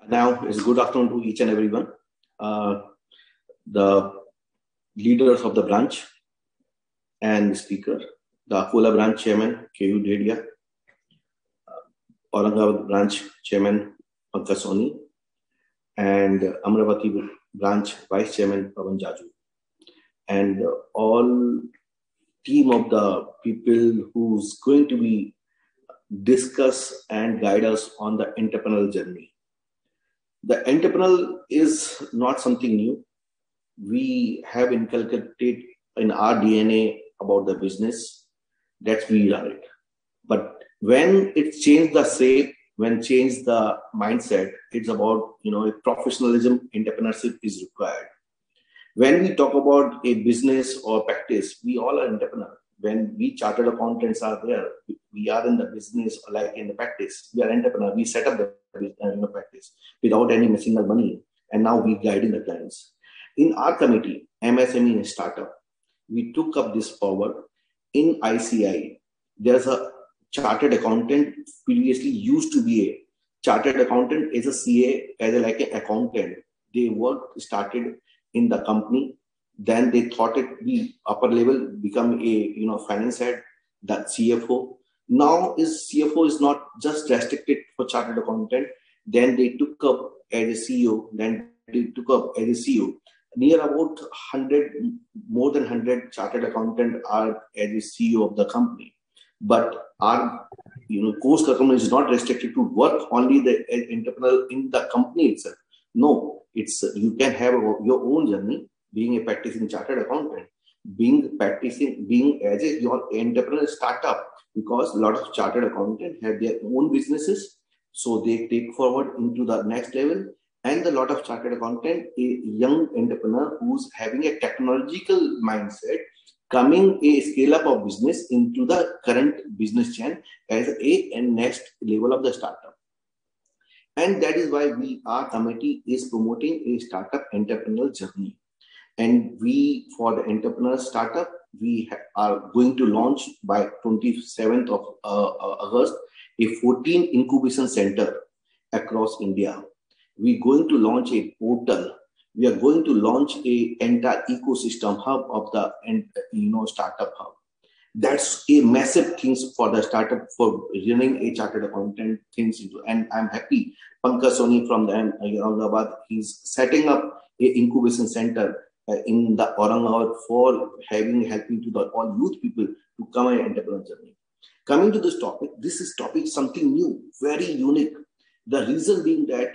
Now, it's good afternoon to each and everyone. The leaders of the branch and the speaker, the Akola branch chairman, K.U. Dedia, Aurangabad branch chairman, Pankaj Soni, and Amravati branch vice chairman, Pavan Jaju, and all team of the people who's going to be discuss and guide us on the entrepreneurial journey. The entrepreneurial is not something new. We have inculcated in our DNA about the business that we are it. But when it changed the shape, when changed the mindset, it's about professionalism, entrepreneurship is required. When we talk about a business or practice, we all are entrepreneur. When we chartered accountants are there, we are in the business like in the practice. We are entrepreneur. We set up the practice without any single money, and now we guiding the clients. In our committee, MSME and startup, we took up this forward. In ICAI, there's a chartered accountant. Previously used to be a chartered accountant as a CA, as like an accountant. They started in the company. Then they thought it be upper level, become a finance head, that CFO. Now CFO is not just restricted for chartered accountant. Then they took up as a CEO. Then they took up as a CEO. Near about 100, more than 100 chartered accountant are as a CEO of the company. But our course curriculum is not restricted to work only the entrepreneur in the company itself. No, you can have your own journey. Being a practicing chartered accountant, being as your entrepreneurial startup, because a lot of chartered accountants have their own businesses, so they take forward into the next level. And a lot of chartered accountant, a young entrepreneur who's having a technological mindset, coming a scale up of business into the current business chain as a next level of the startup. And that is why our committee is promoting a startup entrepreneurial journey. And for the entrepreneur startup, we are going to launch by 27th of August a 14 incubation center across India. We're going to launch a portal. We are going to launch a entire ecosystem hub of the startup hub. That's a massive thing for the startup, for running a chartered accountant things into. And I'm happy Pankaj Soni from the Aurangabad, he's setting up a incubation center in the Aurangabad for helping to the all youth people to come and entrepreneur journey. Coming to this topic something new, very unique. The reason being that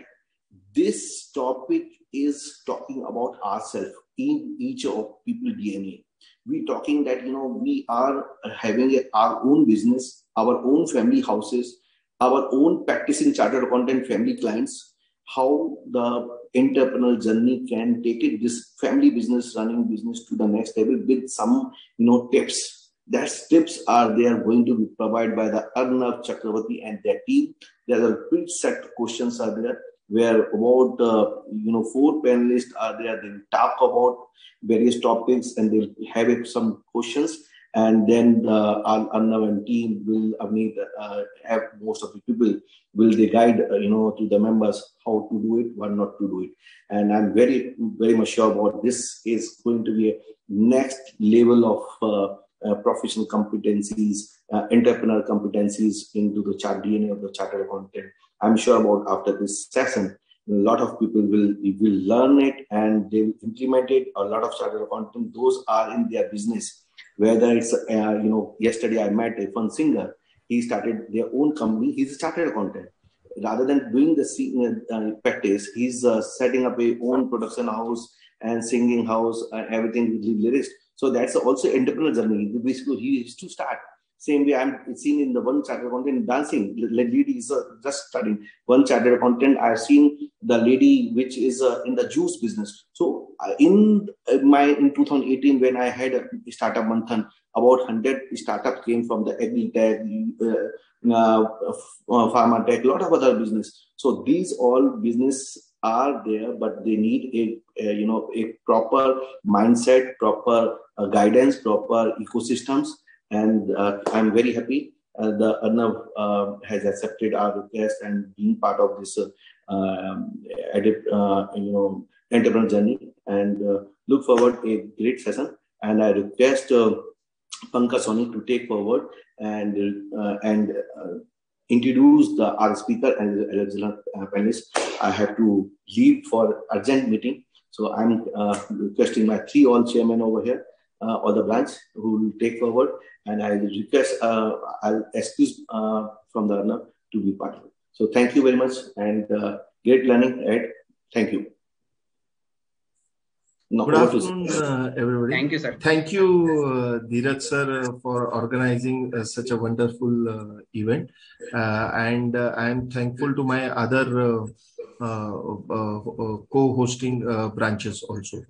this topic is talking about ourselves in each of people DNA. We talking that we are having our own business, our own family houses, our own practicing chartered accountant family clients. How the entrepreneurial journey can take it, this family business, running business to the next level with some tips. That tips are there going to be provided by the Arnav Chakravarti and their team. There are pre-set questions are there where about 4 panelists are there. They will talk about various topics and they'll have some questions. And then our Arnav and team will have most of the people will they guide to the members how to do it, what not to do it. And I'm very, very much sure about this is going to be a next level of professional competencies, entrepreneurial competencies into the DNA of the chartered accountant. I'm sure about after this session, a lot of people will learn it and they will implement it. A lot of chartered accountants, those are in their business. Whether it's, yesterday I met a fun singer. He started their own company. He's a chartered accountant. Rather than doing the practice, he's setting up a own production house and singing house, everything with lyrics. So that's also entrepreneurial journey. Basically, he used to start. Same way I'm seen in the one chartered accountant dancing. The lady is just studying. One chartered accountant, I've seen the lady which is in the juice business. So in 2018, when I had a startup manthan, about 100 startups came from the agri-tech, pharma tech, a lot of other business. So these all business are there, but they need a proper mindset, proper guidance, proper ecosystems. And I'm very happy the Arnav has accepted our request and being part of this entrepreneur journey, and look forward a great session. And I request Pankaj Soni to take forward and introduce our speaker and the original panelist. I have to leave for urgent meeting, so I'm requesting my all chairmen over here, or the branch, who will take forward, and I request I'll excuse from the runner to be part of it. So thank you very much, and great learning ahead. Thank you. Good afternoon, everybody. Thank you, sir. Thank you, Dheeraj sir, for organizing such a wonderful event. And I am thankful to my other co-hosting branches also.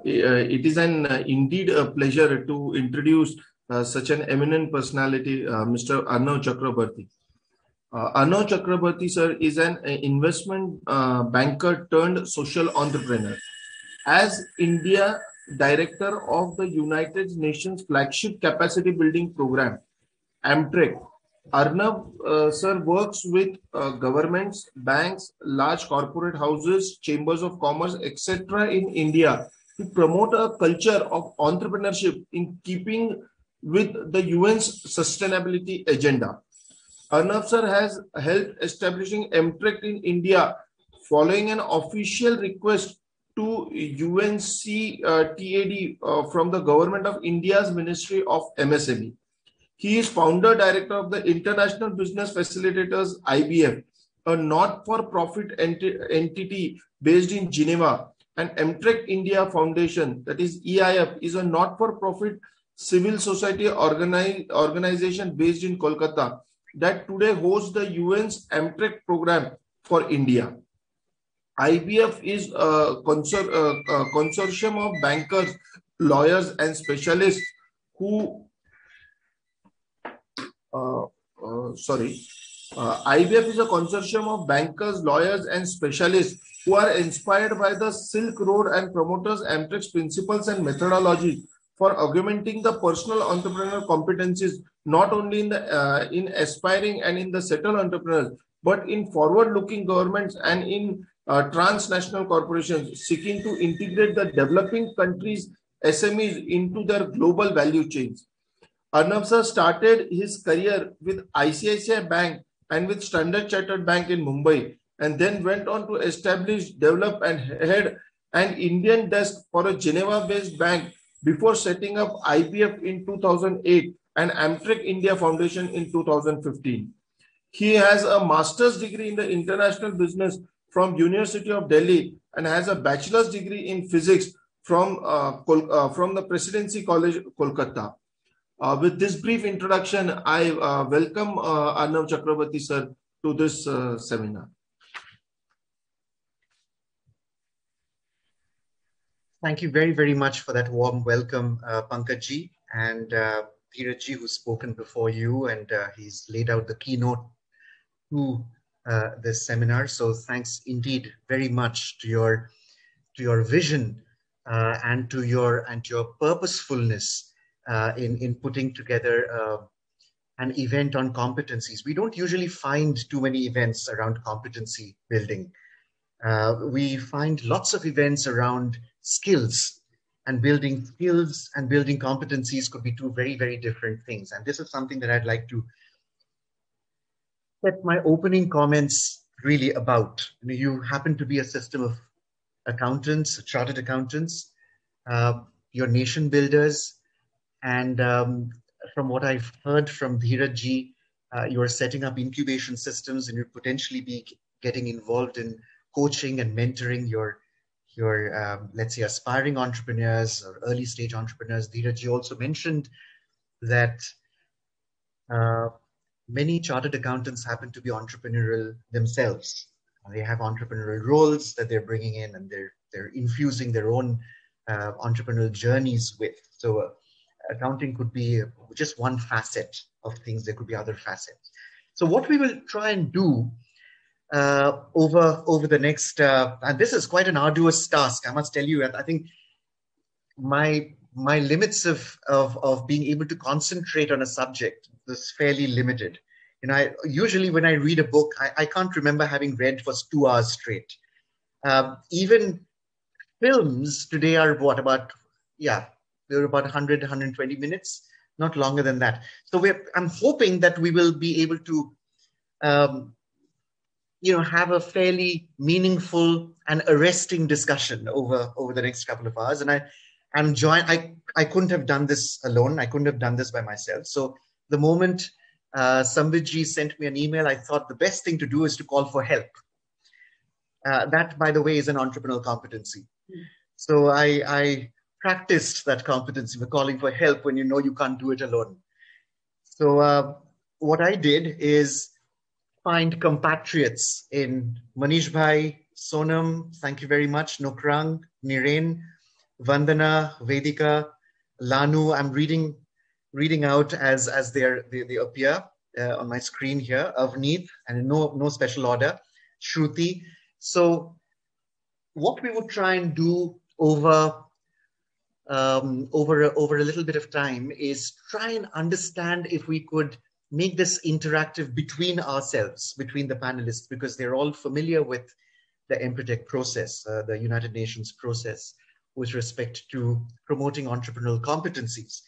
It is indeed a pleasure to introduce such an eminent personality, Mr. Arnav Chakrabarti. Arnav Chakrabarti, sir, is an investment banker turned social entrepreneur. As India Director of the United Nations flagship capacity building program, AMTREC, Arnav sir works with governments, banks, large corporate houses, chambers of commerce, etc. in India to promote a culture of entrepreneurship in keeping with the UN's sustainability agenda. Arnav sir has helped establishing AMTREC in India following an official request to UNCTAD from the Government of India's Ministry of MSME. He is founder director of the International Business Facilitators IBF, a not-for-profit entity based in Geneva, and AMTREC India Foundation, that is EIF, is a not-for-profit civil society organization based in Kolkata that today hosts the UN's AMTREC program for India. IBF is a consortium of bankers, lawyers, and specialists who IBF is a consortium of bankers, lawyers, and specialists who are inspired by the Silk Road and promoters AMTREC's principles and methodologies for augmenting the personal entrepreneurial competencies, not only in aspiring and in the settled entrepreneurs, but in forward-looking governments and in transnational corporations seeking to integrate the developing countries' SMEs into their global value chains. Arnav sir started his career with ICICI Bank and with Standard Chartered Bank in Mumbai, and then went on to establish, develop, and head an Indian desk for a Geneva-based bank before setting up IBF in 2008 and AMTREC India Foundation in 2015. He has a master's degree in the international business from University of Delhi and has a bachelor's degree in physics from the Presidency College, Kolkata. With this brief introduction, I welcome Arnav Chakrabarti sir to this seminar. Thank you very, very much for that warm welcome, Pankaj ji, and Dheeraj ji, who's spoken before you, and he's laid out the keynote to this seminar. So thanks indeed very much to your vision and to your purposefulness in putting together an event on competencies. We don't usually find too many events around competency building. We find lots of events around skills, and building skills and building competencies could be two very, very different things. And this is something that I'd like to set my opening comments really about. You happen to be a system of accountants, chartered accountants, you're nation builders, and from what I've heard from Dheeraj ji, you're setting up incubation systems, and you'll potentially be getting involved in coaching and mentoring your let's say, aspiring entrepreneurs or early stage entrepreneurs. Dheeraj ji also mentioned that many chartered accountants happen to be entrepreneurial themselves. They have entrepreneurial roles that they're bringing in, and they're infusing their own entrepreneurial journeys with. So accounting could be just one facet of things. There could be other facets. So what we will try and do over the next, and this is quite an arduous task, I must tell you. I think my my limits of being able to concentrate on a subject was fairly limited. Usually when I read a book, I can't remember having read for 2 hours straight. Even films today are they're about 100, 120 minutes, not longer than that. So I'm hoping that we will be able to, have a fairly meaningful and arresting discussion over the next couple of hours. And I couldn't have done this alone. I couldn't have done this by myself. So the moment Sambitji sent me an email, I thought the best thing to do is to call for help. That, by the way, is an entrepreneurial competency. So I practiced that competency for calling for help when you know you can't do it alone. So what I did is find compatriots in Manish Bhai, Sonam, thank you very much, Nokrang, Niren, Vandana, Vedika, Lanu. I'm reading out as they appear on my screen here. Avneet, and in no special order. Shruti. So what we would try and do over a little bit of time is try and understand if we could make this interactive between ourselves, between the panelists, because they're all familiar with the Empretec process, the United Nations process with respect to promoting entrepreneurial competencies.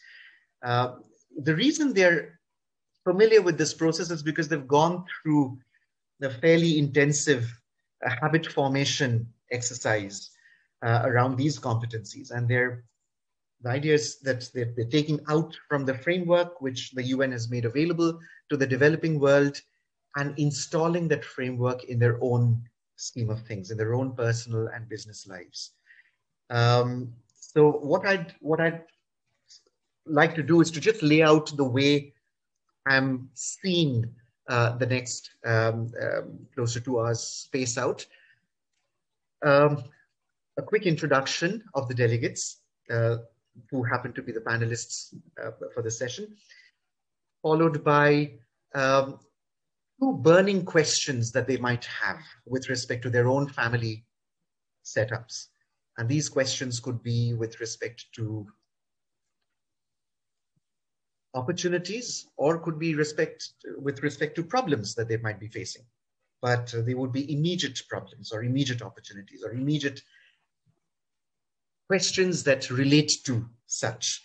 The reason they're familiar with this process is because they've gone through the fairly intensive habit formation exercise around these competencies. And the idea is that they're taking out from the framework which the UN has made available to the developing world and installing that framework in their own scheme of things, in their own personal and business lives. So what I'd like to do is to just lay out the way I'm seeing the next close to 2 hours space out. A quick introduction of the delegates who happen to be the panelists for the session, followed by 2 burning questions that they might have with respect to their own family setups. And these questions could be with respect to opportunities, or could be with respect to problems that they might be facing. But they would be immediate problems or immediate opportunities or immediate questions that relate to such.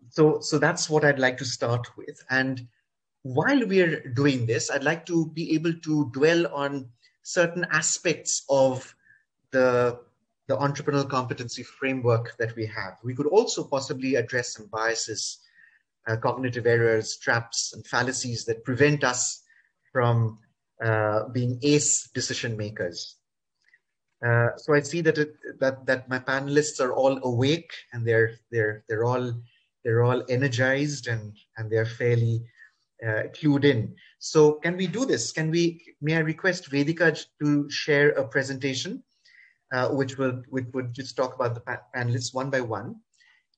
So that's what I'd like to start with. And while we're doing this, I'd like to be able to dwell on certain aspects of the entrepreneurial competency framework that we have. We could also possibly address some biases, cognitive errors, traps, and fallacies that prevent us from being ace decision makers. So I see that my panelists are all awake and they're all energized and they're fairly clued in. So can we do this? May I request Vedika to share a presentation which would just talk about the panelists one by one,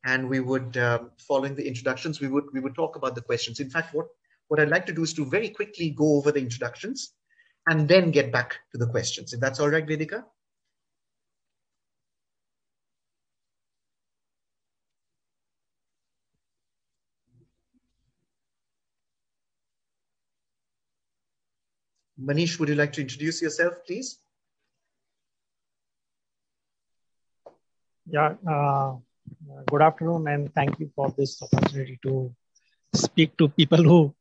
and we would, following the introductions, we would talk about the questions. In fact, what I'd like to do is to very quickly go over the introductions and then get back to the questions. If that's all right, Vedika? Manish, would you like to introduce yourself, please? Yeah, good afternoon, and thank you for this opportunity to speak to people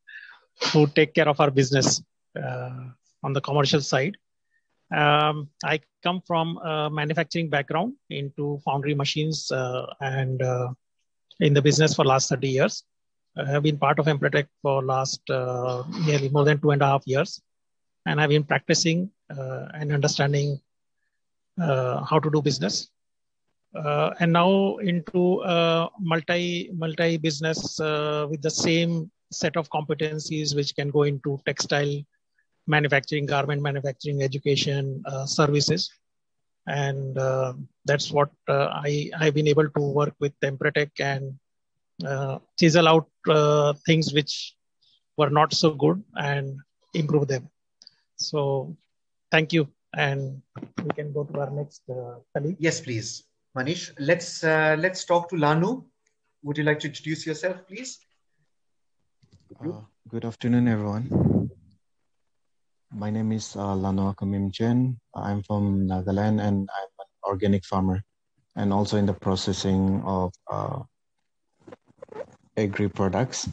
who take care of our business on the commercial side. I come from a manufacturing background into foundry machines and in the business for last 30 years. I have been part of Empretec for last nearly more than 2.5 years. And I've been practicing and understanding how to do business. And now into multi-business with the same set of competencies which can go into textile manufacturing, garment manufacturing, education, services. And that's what I've been able to work with Empretec and chisel out things which were not so good and improve them. So thank you. And we can go to our next colleague. Yes, please. Manish. Let's talk to Lanu. Would you like to introduce yourself, please? Good afternoon, everyone. My name is Lanu Jen. I'm from Nagaland and I'm an organic farmer and also in the processing of agri products.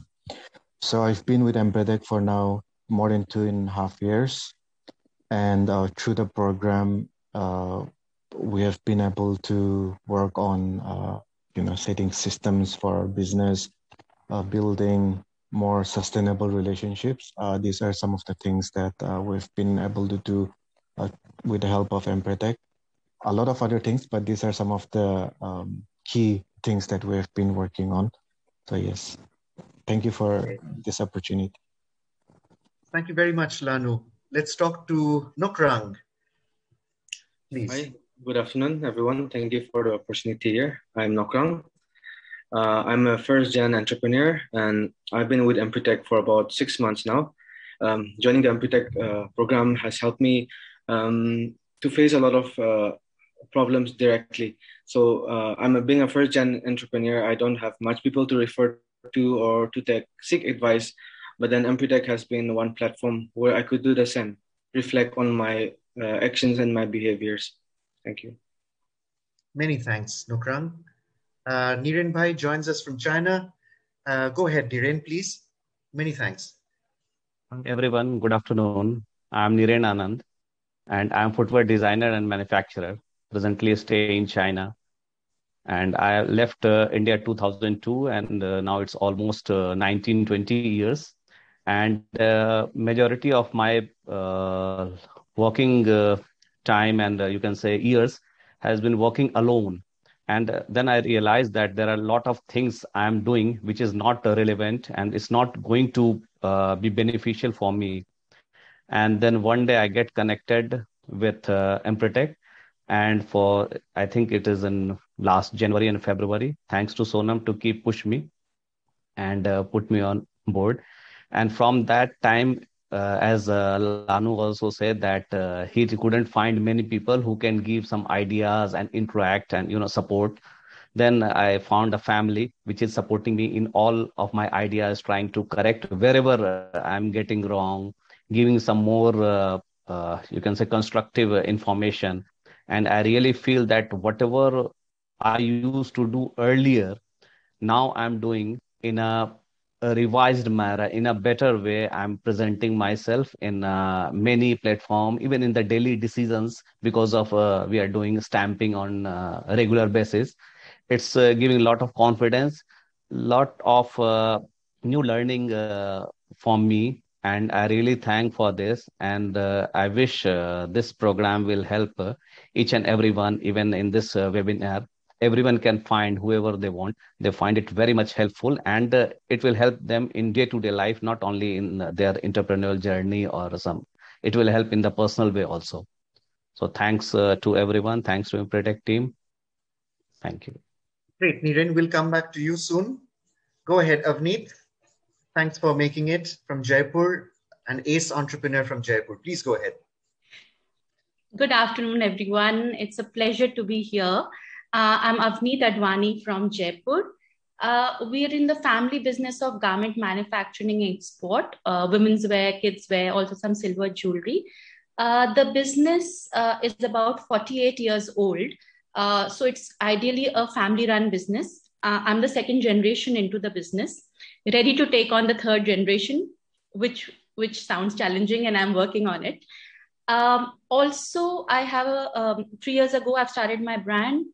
So I've been with Empathic for now more than 2.5 years. And through the program, we have been able to work on, setting systems for our business, building more sustainable relationships. These are some of the things that we've been able to do with the help of Empathic. A lot of other things, but these are some of the key things that we have been working on. So yes, thank you for this opportunity. Thank you very much, Lanu. Let's talk to Nokrang, please. Hi, good afternoon, everyone. Thank you for the opportunity here. I'm Nokrang. I'm a first-gen entrepreneur, and I've been with Empathic for about 6 months now. Joining the Empathic program has helped me to face a lot of problems directly. So being a first-gen entrepreneur, I don't have much people to refer to or to seek advice. But then Empathic has been one platform where I could do the same, reflect on my actions and my behaviors. Thank you. Many thanks, Nokrang. Niren Bhai joins us from China. Go ahead, Niren, please. Many thanks. Everyone, good afternoon. I'm Niren Anand, and I'm footwear designer and manufacturer. Presently stay in China. And I left India 2002, and now it's almost 19, 20 years. And majority of my working time and you can say years has been working alone. And then I realized that there are a lot of things I'm doing which is not relevant and it's not going to be beneficial for me. And then one day I get connected with Empathic, and for I think it is in last January and February, thanks to Sonam to keep push me and put me on board. And from that time, as Lanu also said that he couldn't find many people who can give some ideas and interact and support. Then I found a family which is supporting me in all of my ideas, trying to correct wherever I'm getting wrong, giving some more you can say constructive information. And I really feel that whatever I used to do earlier, now I'm doing in a revised manner, in a better way. I'm presenting myself in many platform, even in the daily decisions, because of we are doing stamping on a regular basis. It's giving a lot of confidence, lot of new learning for me, and I really thank for this. And I wish this program will help each and everyone, even in this webinar. Everyone can find whoever they want. They find it very much helpful, and it will help them in day-to-day life, not only in their entrepreneurial journey or some. It will help in the personal way also. So thanks to everyone. Thanks to Empathic team. Thank you. Great, Niren, we'll come back to you soon. Go ahead, Avneet. Thanks for making it from Jaipur, an ace entrepreneur from Jaipur. Please go ahead. Good afternoon, everyone. It's a pleasure to be here. I'm Avneet Advani from Jaipur. We're in the family business of garment manufacturing and export, women's wear, kids wear, also some silver jewelry. The business is about 48 years old. So it's ideally a family-run business. I'm the second generation into the business, ready to take on the third generation, which sounds challenging, and I'm working on it. Also, I have 3 years ago, I've started my brand,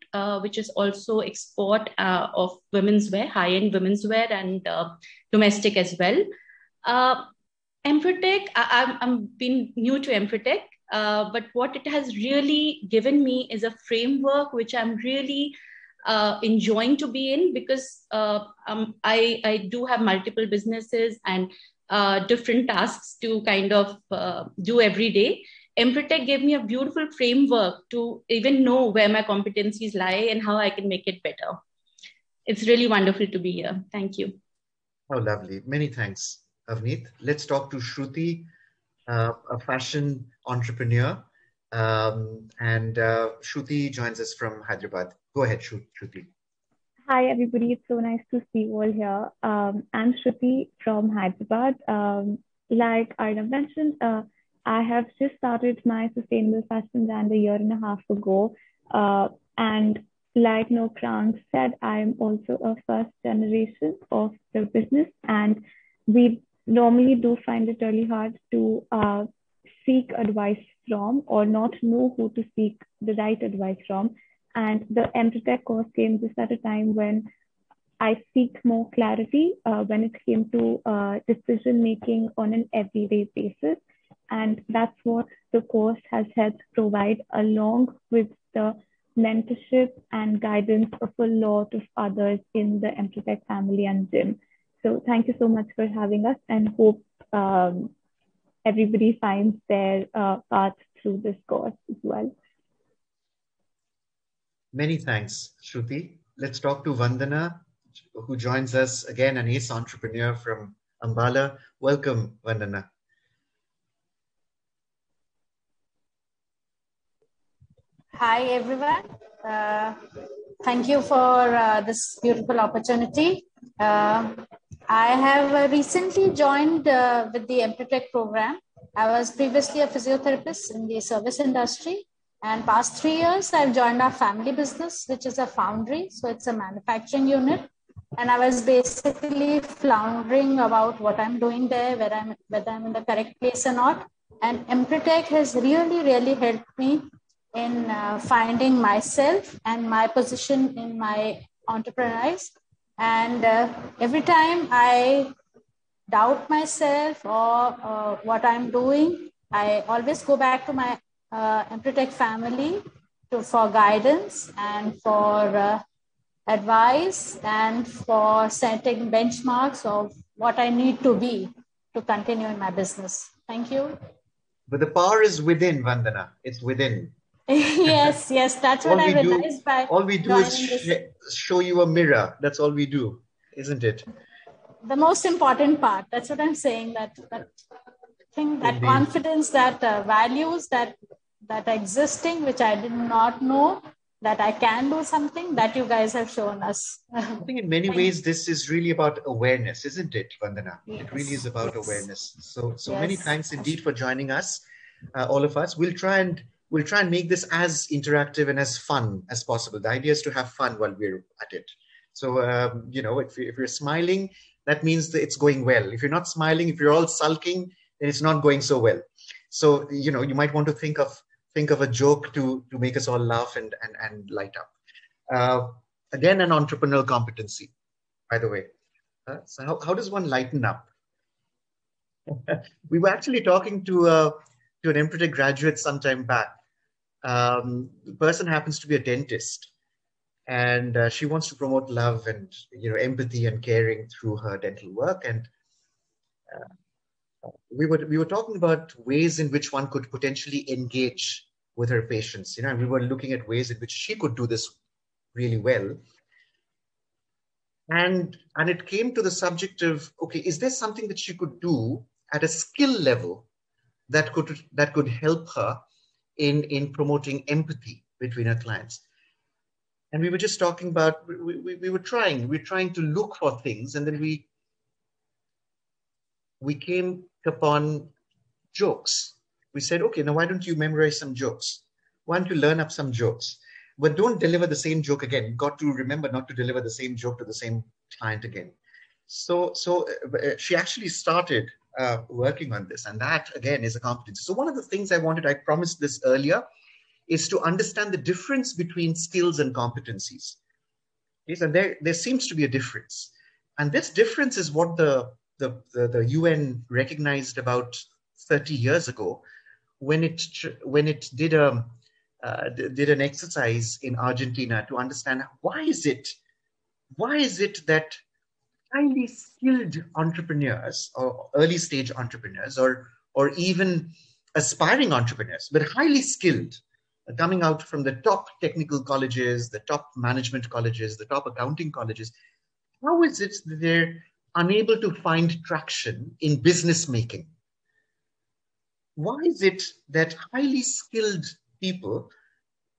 which is also export of women's wear, high-end women's wear, and domestic as well. Empathic, I'm been new to Empathic, but what it has really given me is a framework which I'm really enjoying to be in, because I do have multiple businesses and different tasks to kind of do every day. Empathic gave me a beautiful framework to even know where my competencies lie and how I can make it better. It's really wonderful to be here. Thank you. Oh, lovely. Many thanks, Avneet. Let's talk to Shruti, a fashion entrepreneur. And Shruti joins us from Hyderabad. Go ahead, Shruti. Hi, everybody. It's so nice to see you all here. I'm Shruti from Hyderabad. Like Arnav mentioned, I have just started my sustainable fashion brand a year and a half ago. And like Nokrang said, I'm also a first generation of the business. And we normally do find it really hard to seek advice from or not know who to seek the right advice from. And the Empretech course came just at a time when I seek more clarity when it came to decision making on an everyday basis. And that's what the course has helped provide, along with the mentorship and guidance of a lot of others in the Empretech family and gym. So thank you so much for having us, and hope everybody finds their path through this course as well. Many thanks, Shruti. Let's talk to Vandana, who joins us again, an ace entrepreneur from Ambala. Welcome, Vandana. Hi, everyone. Thank you for this beautiful opportunity. I have recently joined with the Empretech program. I was previously a physiotherapist in the service industry, and past 3 years, I've joined our family business, which is a foundry. So it's a manufacturing unit. And I was basically floundering about what I'm doing there, whether I'm in the correct place or not. And Empretech has really helped me in finding myself and my position in my enterprise. And every time I doubt myself or what I'm doing, I always go back to my Empretech family for guidance and for advice and for setting benchmarks of what I need to be to continue in my business. Thank you. But the power is within, Vandana. It's within. yes, that's what I realized by all we do is show you a mirror. That's all we do, isn't it? The most important part. That's what I'm saying. That thing, that confidence, that values that are existing, which I did not know that I can do something, that you guys have shown us. I think in many ways this is really about awareness, isn't it, Vandana? Yes, it really is about awareness. So yes. Many thanks indeed for joining us, all of us. We'll try and make this as interactive and as fun as possible. The idea is to have fun while we're at it. So, if you're smiling, that means that it's going well. If you're not smiling, if you're all sulking, then it's not going so well. So, you might want to think of a joke to make us all laugh and light up. Again, an entrepreneurial competency, by the way. So how does one lighten up? We were actually talking to an Empretech graduate some time back. The person happens to be a dentist, and she wants to promote love and empathy and caring through her dental work. And we were talking about ways in which one could potentially engage with her patients. And we were looking at ways in which she could do this really well. And it came to the subject of, okay, is there something that she could do at a skill level that could help her in promoting empathy between her clients? And we were just talking about, we were trying to look for things, and then we came upon jokes. We said, okay, now why don't you memorize some jokes? Why don't you learn up some jokes? But don't deliver the same joke again. You've got to remember not to deliver the same joke to the same client again. So she actually started working on this, and that again is a competency. So one of the things I promised this earlier, is to understand the difference between skills and competencies. Yes, and there seems to be a difference, and this difference is what the UN recognized about 30 years ago when it did an exercise in Argentina to understand why is it that highly skilled entrepreneurs or early stage entrepreneurs or even aspiring entrepreneurs, but highly skilled, coming out from the top technical colleges, the top management colleges, the top accounting colleges, how is it that they're unable to find traction in business making? Why is it that highly skilled people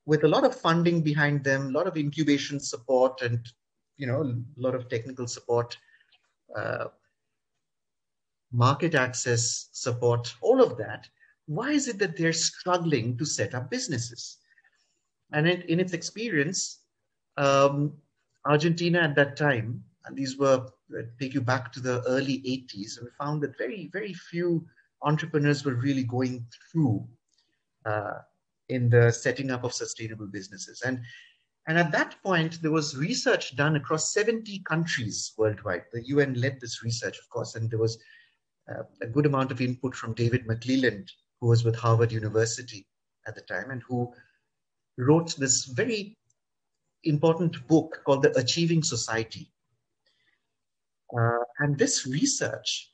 with a lot of funding behind them, a lot of incubation support, and a lot of technical support, market access support, all of that. Why is it that they're struggling to set up businesses? And in its experience, Argentina at that time, and these were, take you back to the early 80s, and we found that very, very few entrepreneurs were really going through in the setting up of sustainable businesses. And at that point, there was research done across 70 countries worldwide. The UN led this research, of course, and there was a good amount of input from David McClelland, who was with Harvard University at the time, and who wrote this very important book called The Achieving Society. And this research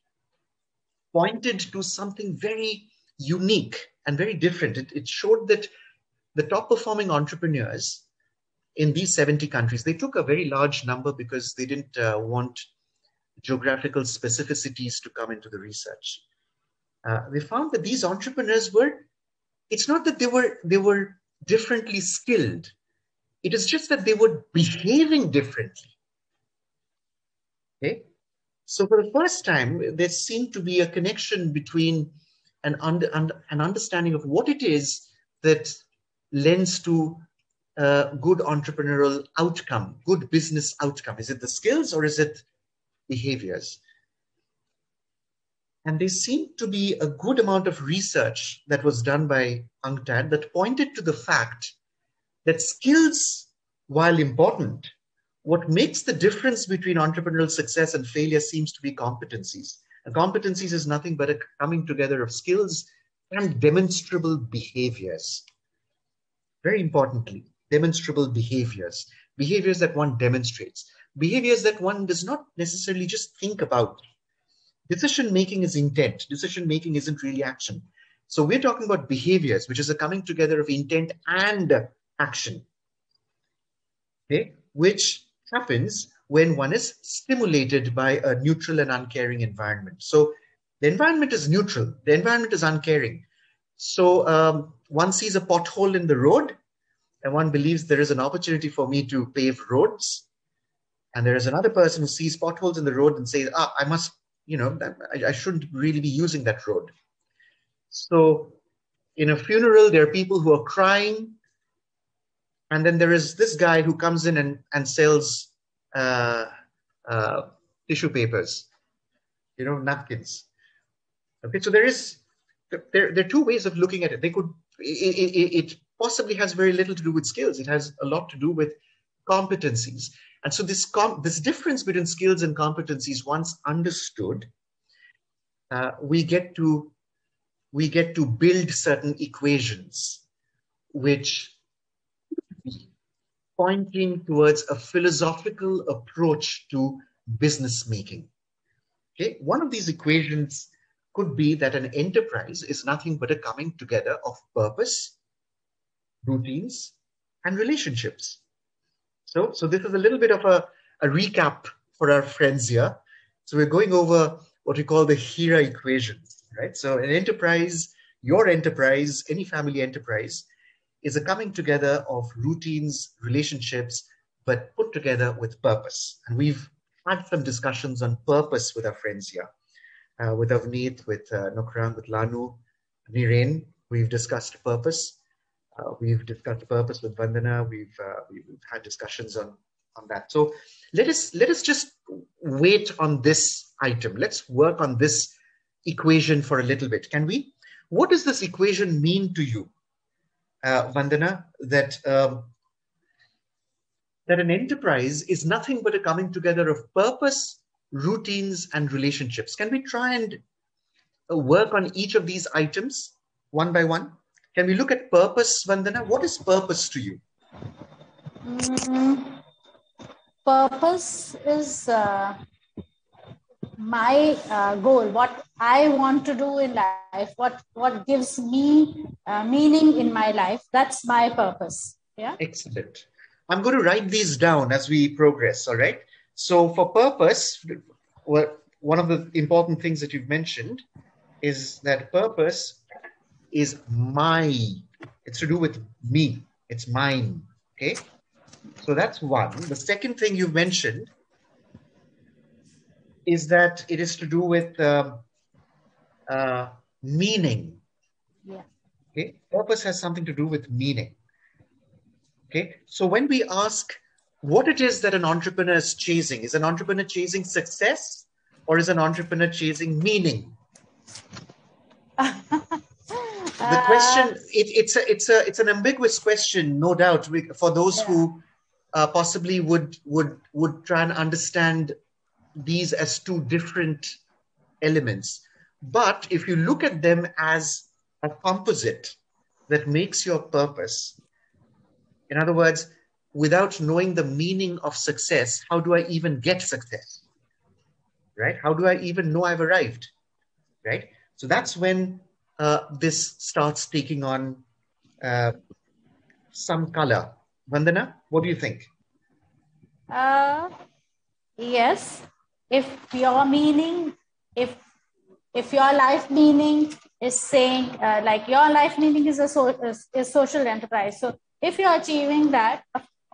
pointed to something very unique and very different. It showed that the top performing entrepreneurs in these 70 countries, they took a very large number because they didn't want geographical specificities to come into the research. They found that these entrepreneurs it's not that they were differently skilled. It is just that they were behaving differently. Okay? So for the first time, there seemed to be a connection between an understanding of what it is that lends to good entrepreneurial outcome, good business outcome. Is it the skills or is it behaviors? And there seemed to be a good amount of research that was done by UNCTAD that pointed to the fact that skills, while important, what makes the difference between entrepreneurial success and failure seems to be competencies. And competencies is nothing but a coming together of skills and demonstrable behaviors. Very importantly, demonstrable behaviors. Behaviors that one demonstrates. Behaviors that one does not necessarily just think about. Decision-making is intent. Decision-making isn't really action. So we're talking about behaviors, which is a coming together of intent and action. Okay? Which happens when one is stimulated by a neutral and uncaring environment. So the environment is neutral. The environment is uncaring. So one sees a pothole in the road and one believes there is an opportunity for me to pave roads. And there is another person who sees potholes in the road and says, I must, I shouldn't really be using that road. So in a funeral, there are people who are crying. And then there is this guy who comes in and sells tissue papers, napkins. Okay, so there are two ways of looking at it. It possibly has very little to do with skills. It has a lot to do with competencies. And so this difference between skills and competencies, once understood, we get to build certain equations which pointing towards a philosophical approach to business making. Okay, one of these equations could be that an enterprise is nothing but a coming together of purpose, routines, and relationships. So this is a little bit of a recap for our friends here. So we're going over what we call the HERA equation, right? So an enterprise, your enterprise, any family enterprise, is a coming together of routines, relationships, but put together with purpose. And we've had some discussions on purpose with our friends here, with Amit, with Nokrang, with Lanu, Niren. We've discussed purpose. We've discussed purpose with Vandana. We've had discussions on that. So let us just wait on this item. Let's work on this equation for a little bit. Can we? What does this equation mean to you, Vandana? That an enterprise is nothing but a coming together of purpose, routines, and relationships. Can we try and work on each of these items one by one? Can we look at purpose, Vandana? What is purpose to you? Purpose is my goal, what I want to do in life, what gives me meaning in my life. That's my purpose. Yeah. Excellent. I'm going to write these down as we progress. All right. So for purpose, one of the important things that you've mentioned is that purpose is it's to do with me. It's mine. Okay. So that's one. The second thing you mentioned is that it is to do with meaning. Yeah. Okay. Purpose has something to do with meaning. Okay. So when we ask what it is that an entrepreneur is chasing, is an entrepreneur chasing success or is an entrepreneur chasing meaning? The question, it's an ambiguous question, no doubt, for those who possibly would try and understand these as two different elements. But if you look at them as a composite that makes your purpose, in other words, without knowing the meaning of success, how do I even get success? Right? How do I even know I've arrived? Right? So that's when this starts taking on some color. Vandana, what do you think? Yes. If your meaning, if your life meaning is saying like your life meaning is is social enterprise. So if you're achieving that,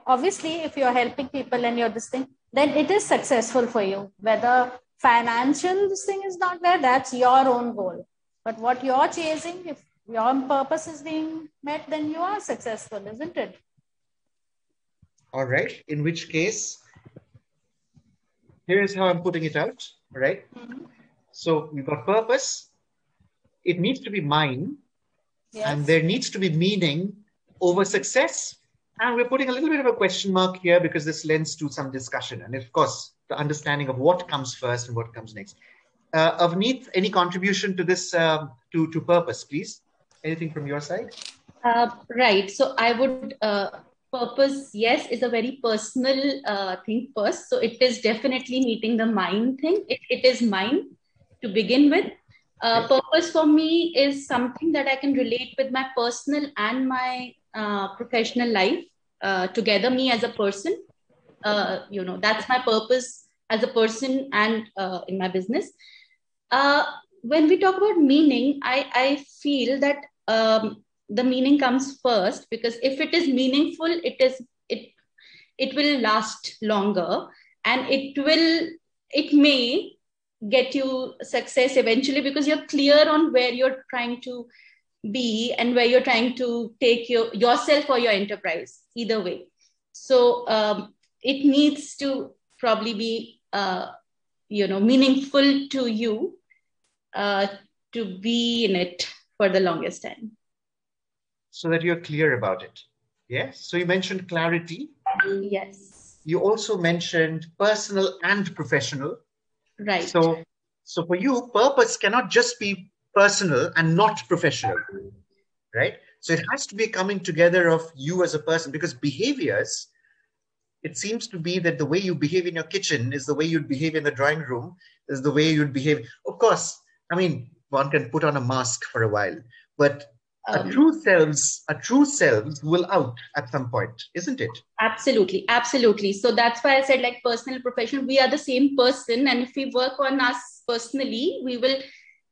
obviously, if you're helping people and you're this thing, then it is successful for you. Whether financial this thing is not there, that's your own goal. But what you're chasing, if your purpose is being met, then you are successful, isn't it? All right. In which case, here is how I'm putting it out. All right. Mm-hmm. So we've got purpose. It needs to be mine. Yes. And there needs to be meaning over success. And we're putting a little bit of a question mark here because this lends to some discussion. And of course, the understanding of what comes first and what comes next. Avneet, any contribution to this, to purpose, please? Anything from your side? Right. So I would, purpose, yes, is a very personal thing first. So it is definitely meeting the mind thing. It is mine to begin with. Purpose for me is something that I can relate with my personal and my professional life together, me as a person. That's my purpose as a person and in my business. When we talk about meaning, I feel that the meaning comes first, because if it is meaningful, it will last longer, and it may get you success eventually, because you're clear on where you're trying to be and where you're trying to take yourself or your enterprise, either way. So it needs to probably be meaningful to you to be in it for the longest time. So that you're clear about it. Yes. So you mentioned clarity. Yes. You also mentioned personal and professional. Right. So for you, purpose cannot just be personal and not professional, right? So it has to be coming together of you as a person, because behaviors, it seems to be that the way you behave in your kitchen is the way you'd behave in the drawing room, is the way you'd behave. Of course, I mean, one can put on a mask for a while, but a true selves will out at some point, isn't it? Absolutely. Absolutely. So that's why I said, like, personal, professional, we are the same person. And if we work on us personally, we will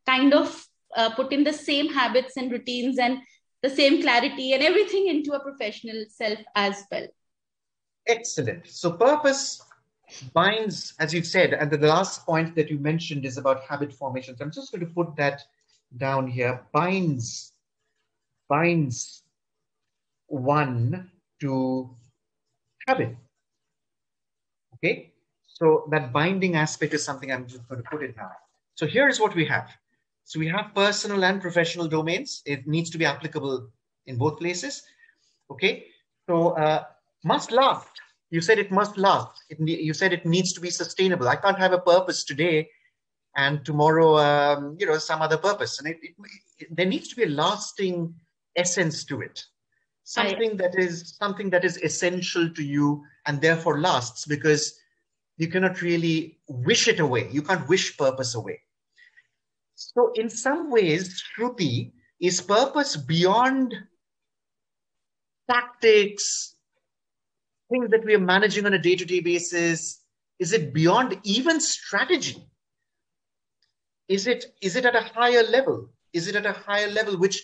kind of put in the same habits and routines and the same clarity and everything into a professional self as well. Excellent. So purpose binds, as you've said, and the last point that you mentioned is about habit formation. So I'm just going to put that down here. Binds one to habit. Okay, so that binding aspect is something I'm just going to put it now. So here's what we have. So we have personal and professional domains. It needs to be applicable in both places. Okay, so must last. You said it must last. You said it needs to be sustainable. I can't have a purpose today and tomorrow, some other purpose. And there needs to be a lasting essence to it. Something that is essential to you and therefore lasts, because you cannot really wish it away. You can't wish purpose away. So in some ways, Shruti, is purpose beyond tactics, things that we are managing on a day-to-day basis? Is it beyond even strategy? Is it at a higher level? Is it at a higher level which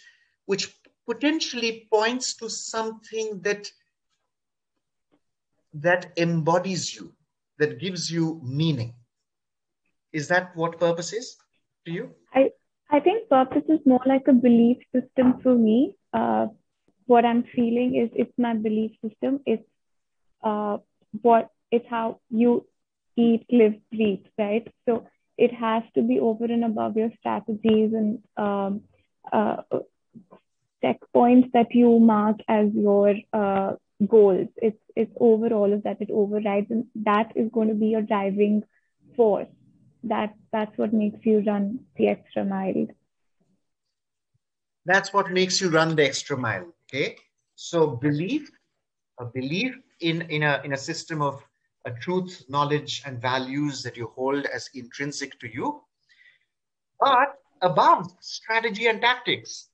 potentially points to something that embodies you, that gives you meaning. Is that what purpose is to you? I think purpose is more like a belief system for me. What I'm feeling is it's my belief system. It's how you eat, live, breathe, right? So it has to be over and above your strategies and checkpoints that you mark as your goals. It's over all of that. It overrides, and that is going to be your driving force. That's what makes you run the extra mile. That's what makes you run the extra mile. Okay. So a belief in a system of a truth, knowledge, and values that you hold as intrinsic to you, but above strategy and tactics.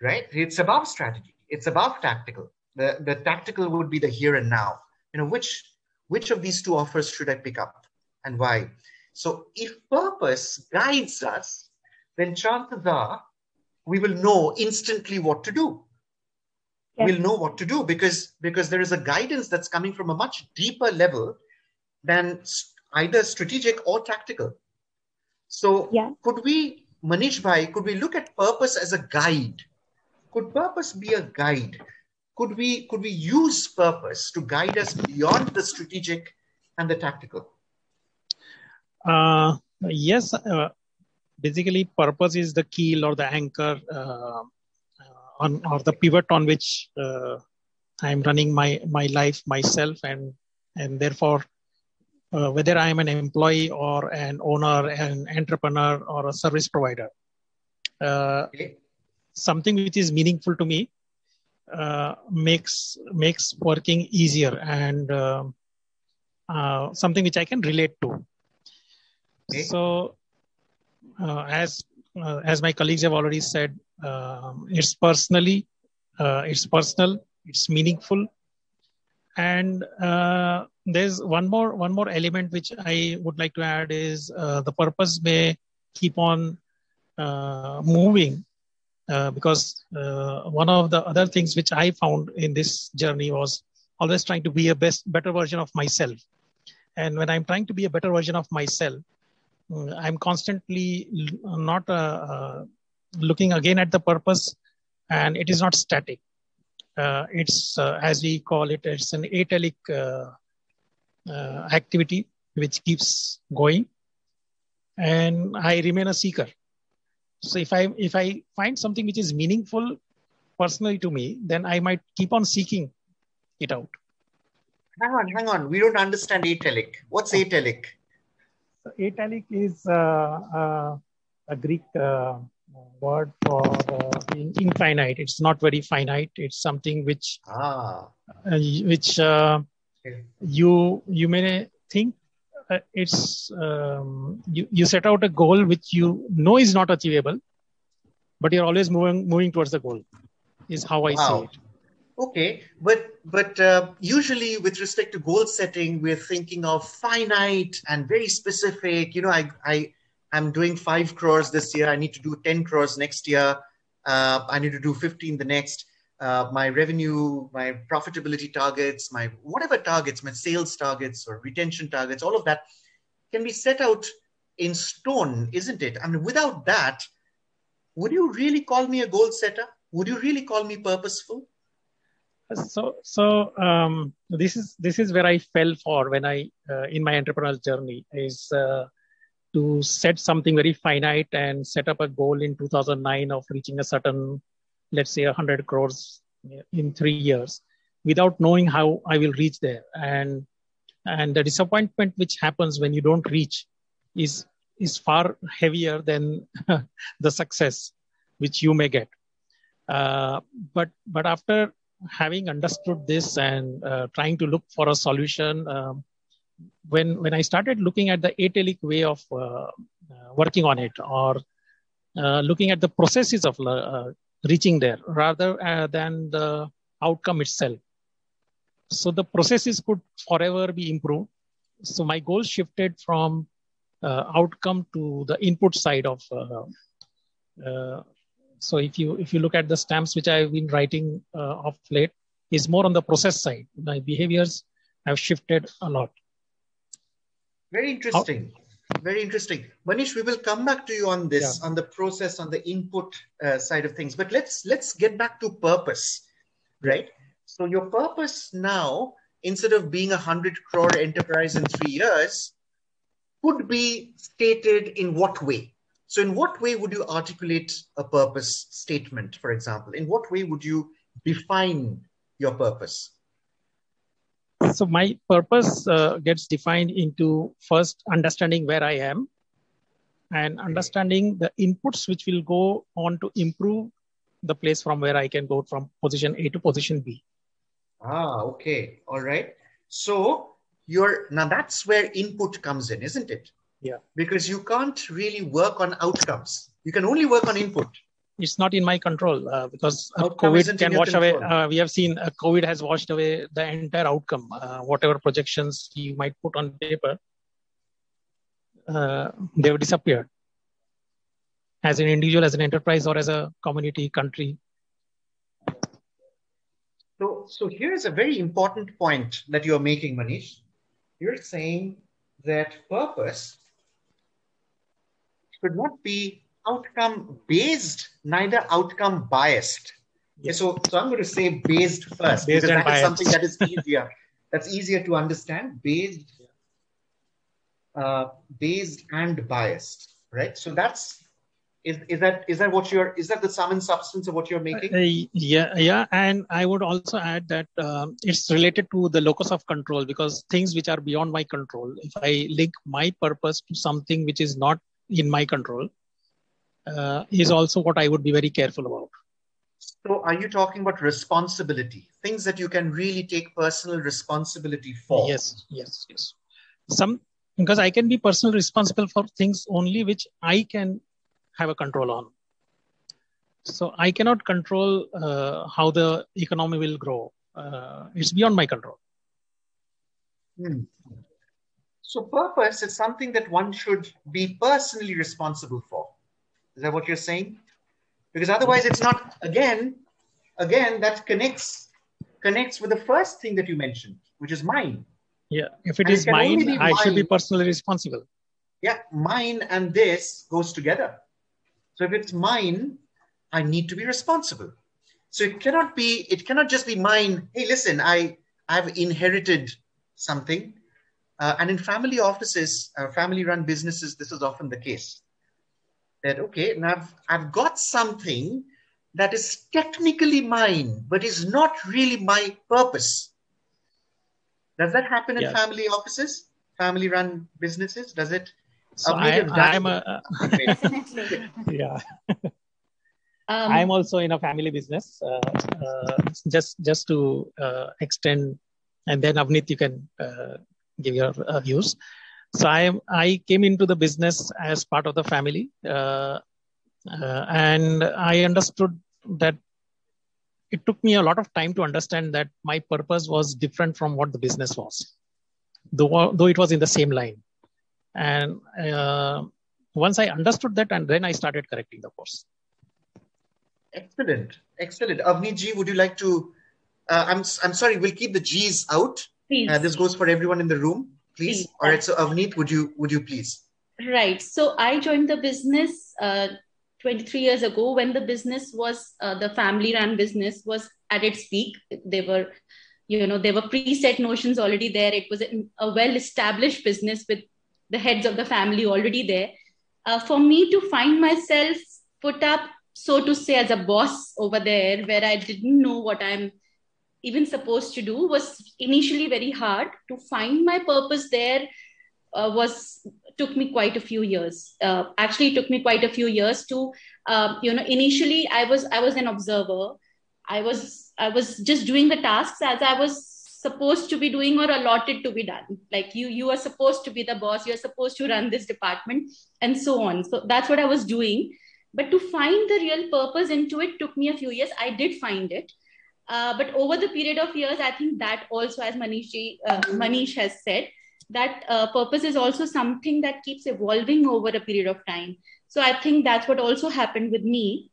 Right? It's above strategy. It's above tactical. The tactical would be the here and now. Which of these two offers should I pick up and why? So if purpose guides us, then chances are we will know instantly what to do. Yes. We'll know what to do because there is a guidance that's coming from a much deeper level than either strategic or tactical. So could we, Manish Bhai, could we look at purpose as a guide? Could purpose be a guide? Could we use purpose to guide us beyond the strategic and the tactical? Yes. Basically, purpose is the keel or the anchor or the pivot on which I'm running my life myself, and therefore, whether I'm an employee or an owner, an entrepreneur, or a service provider, something which is meaningful to me makes working easier and something which I can relate to. Okay. So, as my colleagues have already said, it's personal, it's meaningful, and there's one more element which I would like to add is the purpose may keep on moving. Because one of the other things which I found in this journey was always trying to be a better version of myself. And when I'm trying to be a better version of myself, I'm constantly not looking again at the purpose, and it is not static. It's, as we call it, it's an italic activity which keeps going. And I remain a seeker. So if I find something which is meaningful personally to me, then I might keep on seeking it out. Hang on. We don't understand italic. What's italic? So italic is a Greek word for infinite. It's not very finite. It's something which you may think it's you set out a goal which you know is not achievable, but you're always moving towards the goal. Is how I see it. Okay, but usually with respect to goal setting, we're thinking of finite and very specific. I'm doing 5 crores this year. I need to do 10 crores next year. I need to do 15 the next. My revenue, my profitability targets, my whatever targets, my sales targets or retention targets, all of that can be set out in stone, isn't it? I mean, without that, would you really call me a goal setter? Would you really call me purposeful? So this is where I fell for when I in my entrepreneurial journey is to set something very finite and set up a goal in 2009 of reaching a certain, let's say 100 crores in 3 years without knowing how I will reach there. And the disappointment which happens when you don't reach is far heavier than the success which you may get. But after having understood this and trying to look for a solution, when I started looking at the italic way of working on it, or looking at the processes of reaching there rather than the outcome itself. So the processes could forever be improved. So my goal shifted from outcome to the input side of So if you look at the stamps which I've been writing of late, is more on the process side. My behaviors have shifted a lot. Very interesting. Very interesting. Manish, we will come back to you on this, on the process, on the input side of things. But let's get back to purpose, right? So your purpose now, instead of being 100 crore enterprise in 3 years, could be stated in what way? So in what way would you articulate a purpose statement, for example? In what way would you define your purpose? So my purpose gets defined into first understanding where I am and understanding the inputs which will go on to improve the place from where I can go from position A to position B. Ah, okay. All right. So now that's where input comes in, isn't it? Yeah. Because you can't really work on outcomes. You can only work on input. It's not in my control because COVID can wash away. We have seen COVID has washed away the entire outcome. Whatever projections you might put on paper, they have disappeared. As an individual, as an enterprise, or as a community, country. So here's a very important point that you're making, Manish. You're saying that purpose should not be outcome based, neither outcome biased. Yes. Okay, so I'm going to say based first, based because that biased is something that is easier. That's easier to understand. Based and biased, right? So that's is that the sum and substance of what you're making? Yeah, and I would also add that it's related to the locus of control, because things which are beyond my control, if I link my purpose to something which is not in my control, is also what I would be very careful about. So are you talking about responsibility, things that you can really take personal responsibility for? Yes. Because I can be personally responsible for things only which I can have a control on. So I cannot control how the economy will grow. It's beyond my control. So purpose is something that one should be personally responsible for. Is that what you're saying? Because otherwise it's not, again, that connects with the first thing that you mentioned, which is mine. Yeah, if it is mine, I should be personally responsible. Yeah, mine and this goes together. So if it's mine, I need to be responsible. So it cannot just be mine. Hey, listen, I've inherited something. And in family offices, family-run businesses, this is often the case. That, okay, now I've got something that is technically mine, but is not really my purpose. Does that happen in family offices, family-run businesses? Does it? So I'm also in a family business. Just to extend, and then Amit, you can give your views. So I came into the business as part of the family, and I understood that it took me a lot of time to understand that my purpose was different from what the business was, though it was in the same line. And once I understood that, and then I started correcting the course. Excellent. Avneet ji, would you like to? I'm sorry, we'll keep the G's out. This goes for everyone in the room. Please. All right. So Avneet, would you please? Right. So I joined the business 23 years ago when the business was the family-run business was at its peak. There were preset notions already there. It was a well-established business with the heads of the family already there. For me to find myself put up, so to say, as a boss over there, where I didn't know what I'm even supposed to do, was initially very hard. To find my purpose there took me quite a few years. Actually, it took me quite a few years to, initially I was an observer. I was just doing the tasks as I was supposed to be doing or allotted to be done. Like you are supposed to be the boss, you're supposed to run this department, and so on. So that's what I was doing. But to find the real purpose into it took me a few years. I did find it. But over the period of years, I think that also, as Manish has said, that purpose is also something that keeps evolving over a period of time. So I think that's what also happened with me.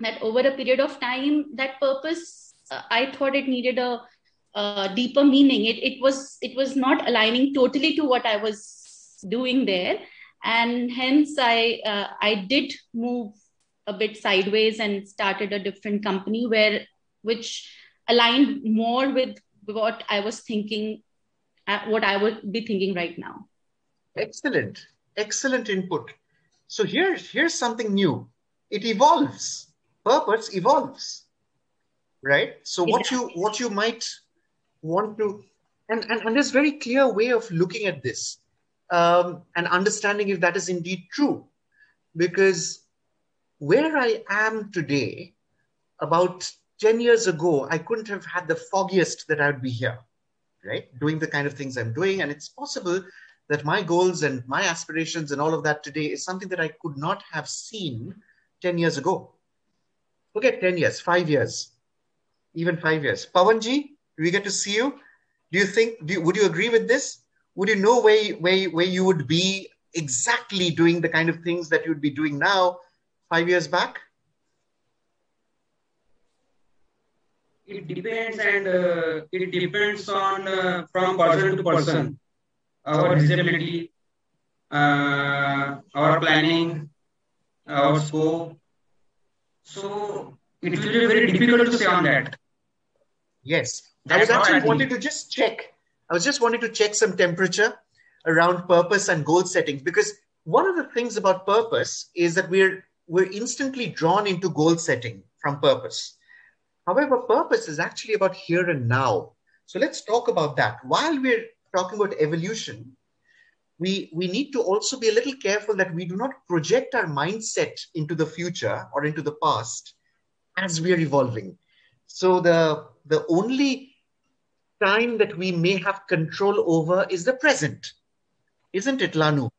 that over a period of time, that purpose, I thought it needed a deeper meaning. It was not aligning totally to what I was doing there, and hence I did move a bit sideways and started a different company which aligned more with what I was thinking, what I would be thinking right now. Excellent, excellent input. So here's something new. It evolves. Purpose evolves, right? So what you might want to, and there's very clear way of looking at this, and understanding if that is indeed true, because where I am today, about 10 years ago, I couldn't have had the foggiest that I would be here, right? Doing the kind of things I'm doing. And it's possible that my goals and my aspirations and all of that today is something that I could not have seen 10 years ago. Forget 10 years, 5 years, even 5 years. Pawanji, do we get to see you? Do you think, would you agree with this? Would you know where you would be exactly doing the kind of things that you would be doing now 5 years back? It depends, and it depends on from person to person, our visibility, our planning, our scope. So it will be very difficult to say on that. Yes, I was actually wanting to just check. I was just wanting to check some temperature around purpose and goal settings, because one of the things about purpose is that we're instantly drawn into goal setting from purpose. However, purpose is actually about here and now. So let's talk about that. While we're talking about evolution, we need to also be a little careful that we do not project our mindset into the future or into the past as we are evolving. So the only time that we may have control over is the present. Isn't it, Lanu?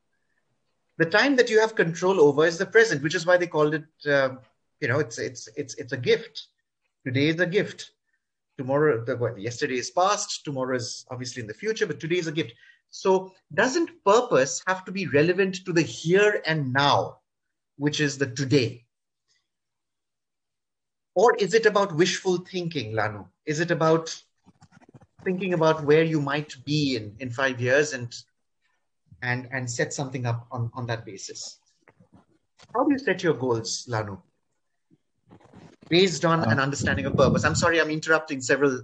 The time that you have control over is the present, which is why they called it, it's a gift. Today is a gift. Tomorrow, yesterday is past. Tomorrow is obviously in the future, but today is a gift. So doesn't purpose have to be relevant to the here and now, which is the today? Or is it about wishful thinking, Lanu? Is it about thinking about where you might be in 5 years and set something up on that basis? How do you set your goals, Lanu? Based on an understanding of purpose. I'm sorry, I'm interrupting several,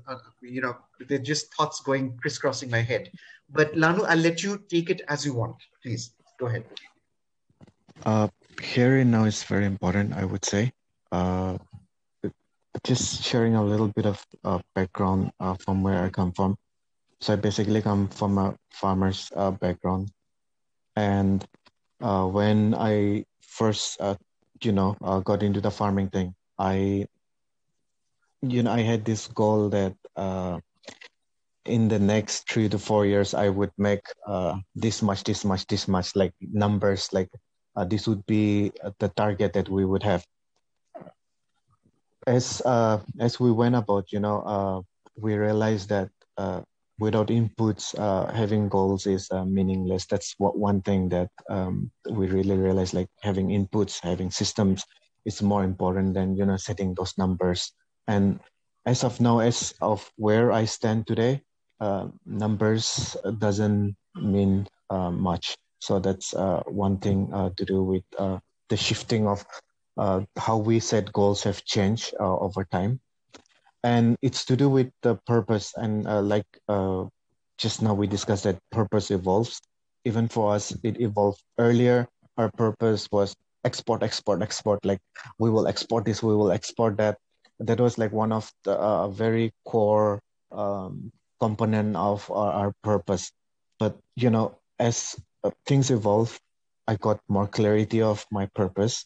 they're just thoughts going crisscrossing my head. But Lanu, I'll let you take it as you want. Please, go ahead. Here and now is very important, I would say. Just sharing a little bit of background from where I come from. So I basically come from a farmer's background. And when I first, got into the farming thing, I had this goal that in the next 3 to 4 years, I would make this much, like numbers, like this would be the target that we would have. As we went about, we realized that without inputs, having goals is meaningless. That's one thing that we really realized, like having inputs, having systems is more important than, setting those numbers. And as of now, as of where I stand today, numbers doesn't mean much. So that's one thing to do with the shifting of how we set goals have changed over time. And it's to do with the purpose. And just now we discussed that purpose evolves. Even for us, it evolved. Earlier, our purpose was export. Like we will export this, we will export that. That was like one of the very core component of our purpose. But, as things evolve, I got more clarity of my purpose.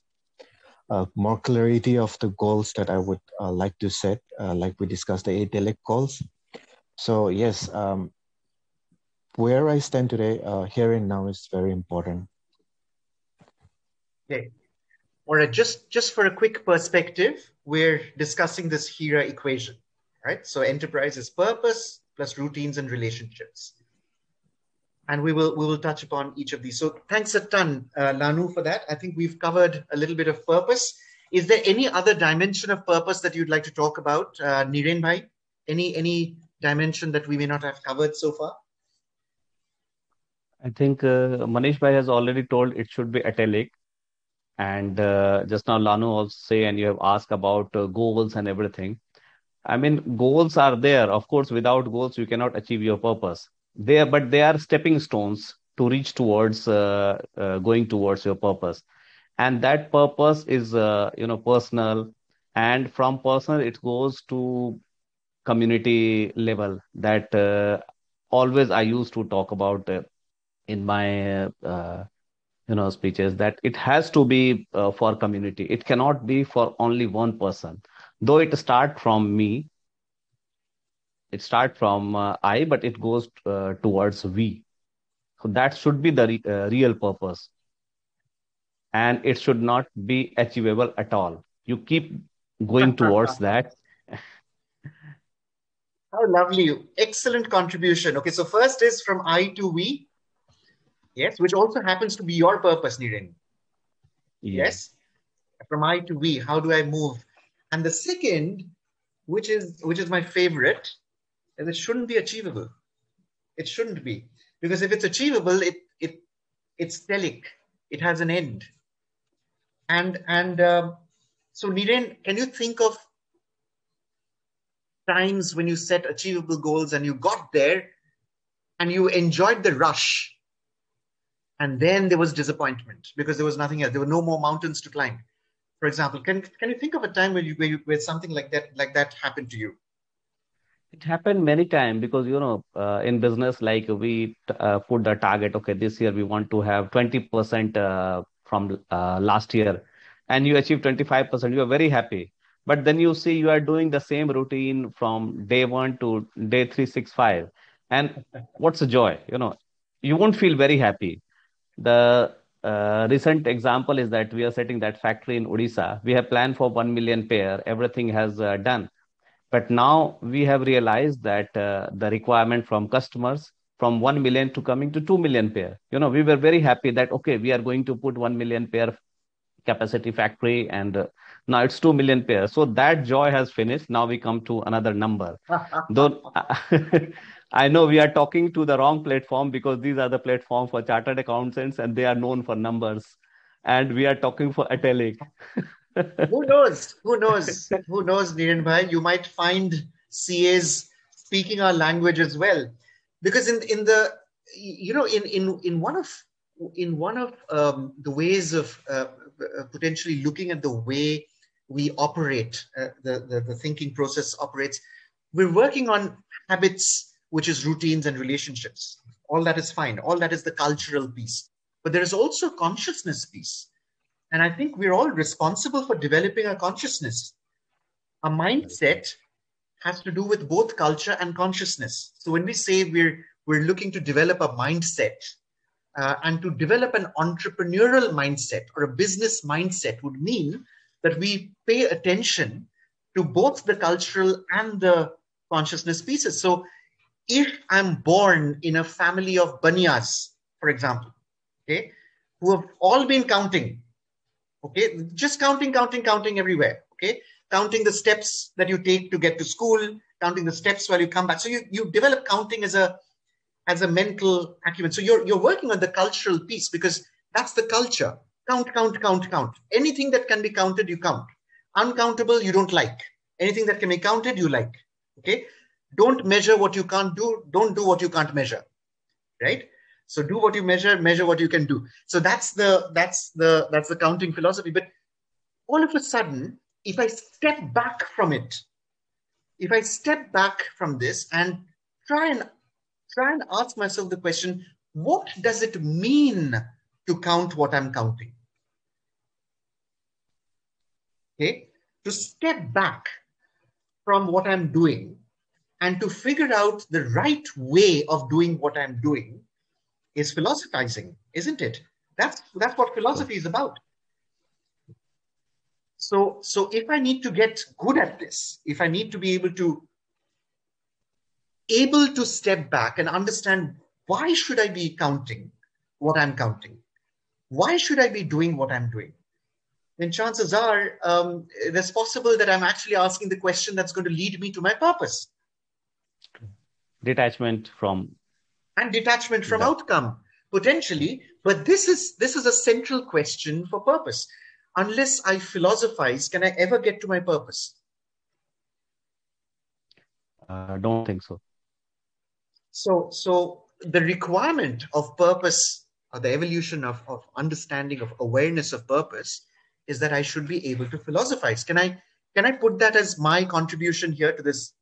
More clarity of the goals that I would like to set, like we discussed the italic goals. So yes, where I stand today, here and now is very important. Okay. All right, just for a quick perspective, we're discussing this HERA equation, right? So enterprise is purpose plus routines and relationships. And we will touch upon each of these. So thanks a ton, Lanu, for that. I think we've covered a little bit of purpose. Is there any other dimension of purpose that you'd like to talk about, Niren bhai? Any dimension that we may not have covered so far? I think Manish bhai has already told it should be italic. And just now Lanu also say, and you have asked about goals and everything. I mean, goals are there. Of course, without goals, you cannot achieve your purpose. But they are stepping stones to reach towards going towards your purpose. And that purpose is, personal. And from personal, it goes to community level. That always I used to talk about in my speeches, that it has to be for community. It cannot be for only one person. Though it start from me, it start from I, but it goes towards we. So that should be the real purpose, and it should not be achievable at all. You keep going towards that. How lovely. Excellent contribution. Okay, so first is from I to we. Yes, which also happens to be your purpose, Niren. Yes. From I to we, how do I move? And the second, which is my favorite, is it shouldn't be achievable. It shouldn't be. Because if it's achievable, it's telic. It has an end. And so Niren, can you think of times when you set achievable goals and you got there and you enjoyed the rush, and then there was disappointment because there was nothing else. There were no more mountains to climb. For example, can you think of a time where something like that happened to you? It happened many times because, in business, like we put the target, okay, this year we want to have 20% from last year, and you achieve 25%, you are very happy. But then you see you are doing the same routine from day 1 to day 365. And what's the joy? You won't feel very happy. The recent example is that we are setting that factory in Odisha. We have planned for 1 million pair. Everything has done. But now we have realized that the requirement from customers from 1 million to coming to 2 million pair. We were very happy that, okay, we are going to put 1 million pair capacity factory, and now it's 2 million pairs. So that joy has finished. Now we come to another number. Though I know we are talking to the wrong platform, because these are the platform for chartered accountants and they are known for numbers. And we are talking for italic. Who knows, Niren bhai? You might find CAs speaking our language as well, because in one of the ways of potentially looking at the way we operate, the thinking process operates, we're working on habits, which is routines and relationships. All that is fine. All that is the cultural piece. But there is also consciousness piece. And I think we're all responsible for developing a consciousness. A mindset has to do with both culture and consciousness. So when we say we're looking to develop a mindset, and to develop an entrepreneurial mindset or a business mindset would mean that we pay attention to both the cultural and the consciousness pieces. So if I'm born in a family of banias, for example, okay, who have all been counting, okay, just counting everywhere, okay, counting the steps that you take to get to school, counting the steps while you come back. So you develop counting as a mental acumen. So you're working on the cultural piece, because that's the culture. Count. Anything that can be counted, you count. Uncountable, you don't like. Anything that can be counted, you like. Okay. Don't measure what you can't do. Don't do what you can't measure. Right. So do what you measure what you can do. So that's the counting philosophy. But all of a sudden, if I step back from it, if I step back from this and try and ask myself the question, what does it mean to count what I'm counting? Okay, to step back from what I'm doing and to figure out the right way of doing what I'm doing is philosophizing, isn't it? That's what philosophy is about. So if I need to get good at this, if I need to be able to step back and understand, why should I be counting what I'm counting? Why should I be doing what I'm doing? then chances are it's possible that I'm actually asking the question that's going to lead me to my purpose. Detachment from. And detachment from outcome, potentially. But this is a central question for purpose. Unless I philosophize, can I ever get to my purpose? Don't think so. So the requirement of purpose, or the evolution of understanding, of awareness of purpose, is that I should be able to philosophize. Can I put that as my contribution here to this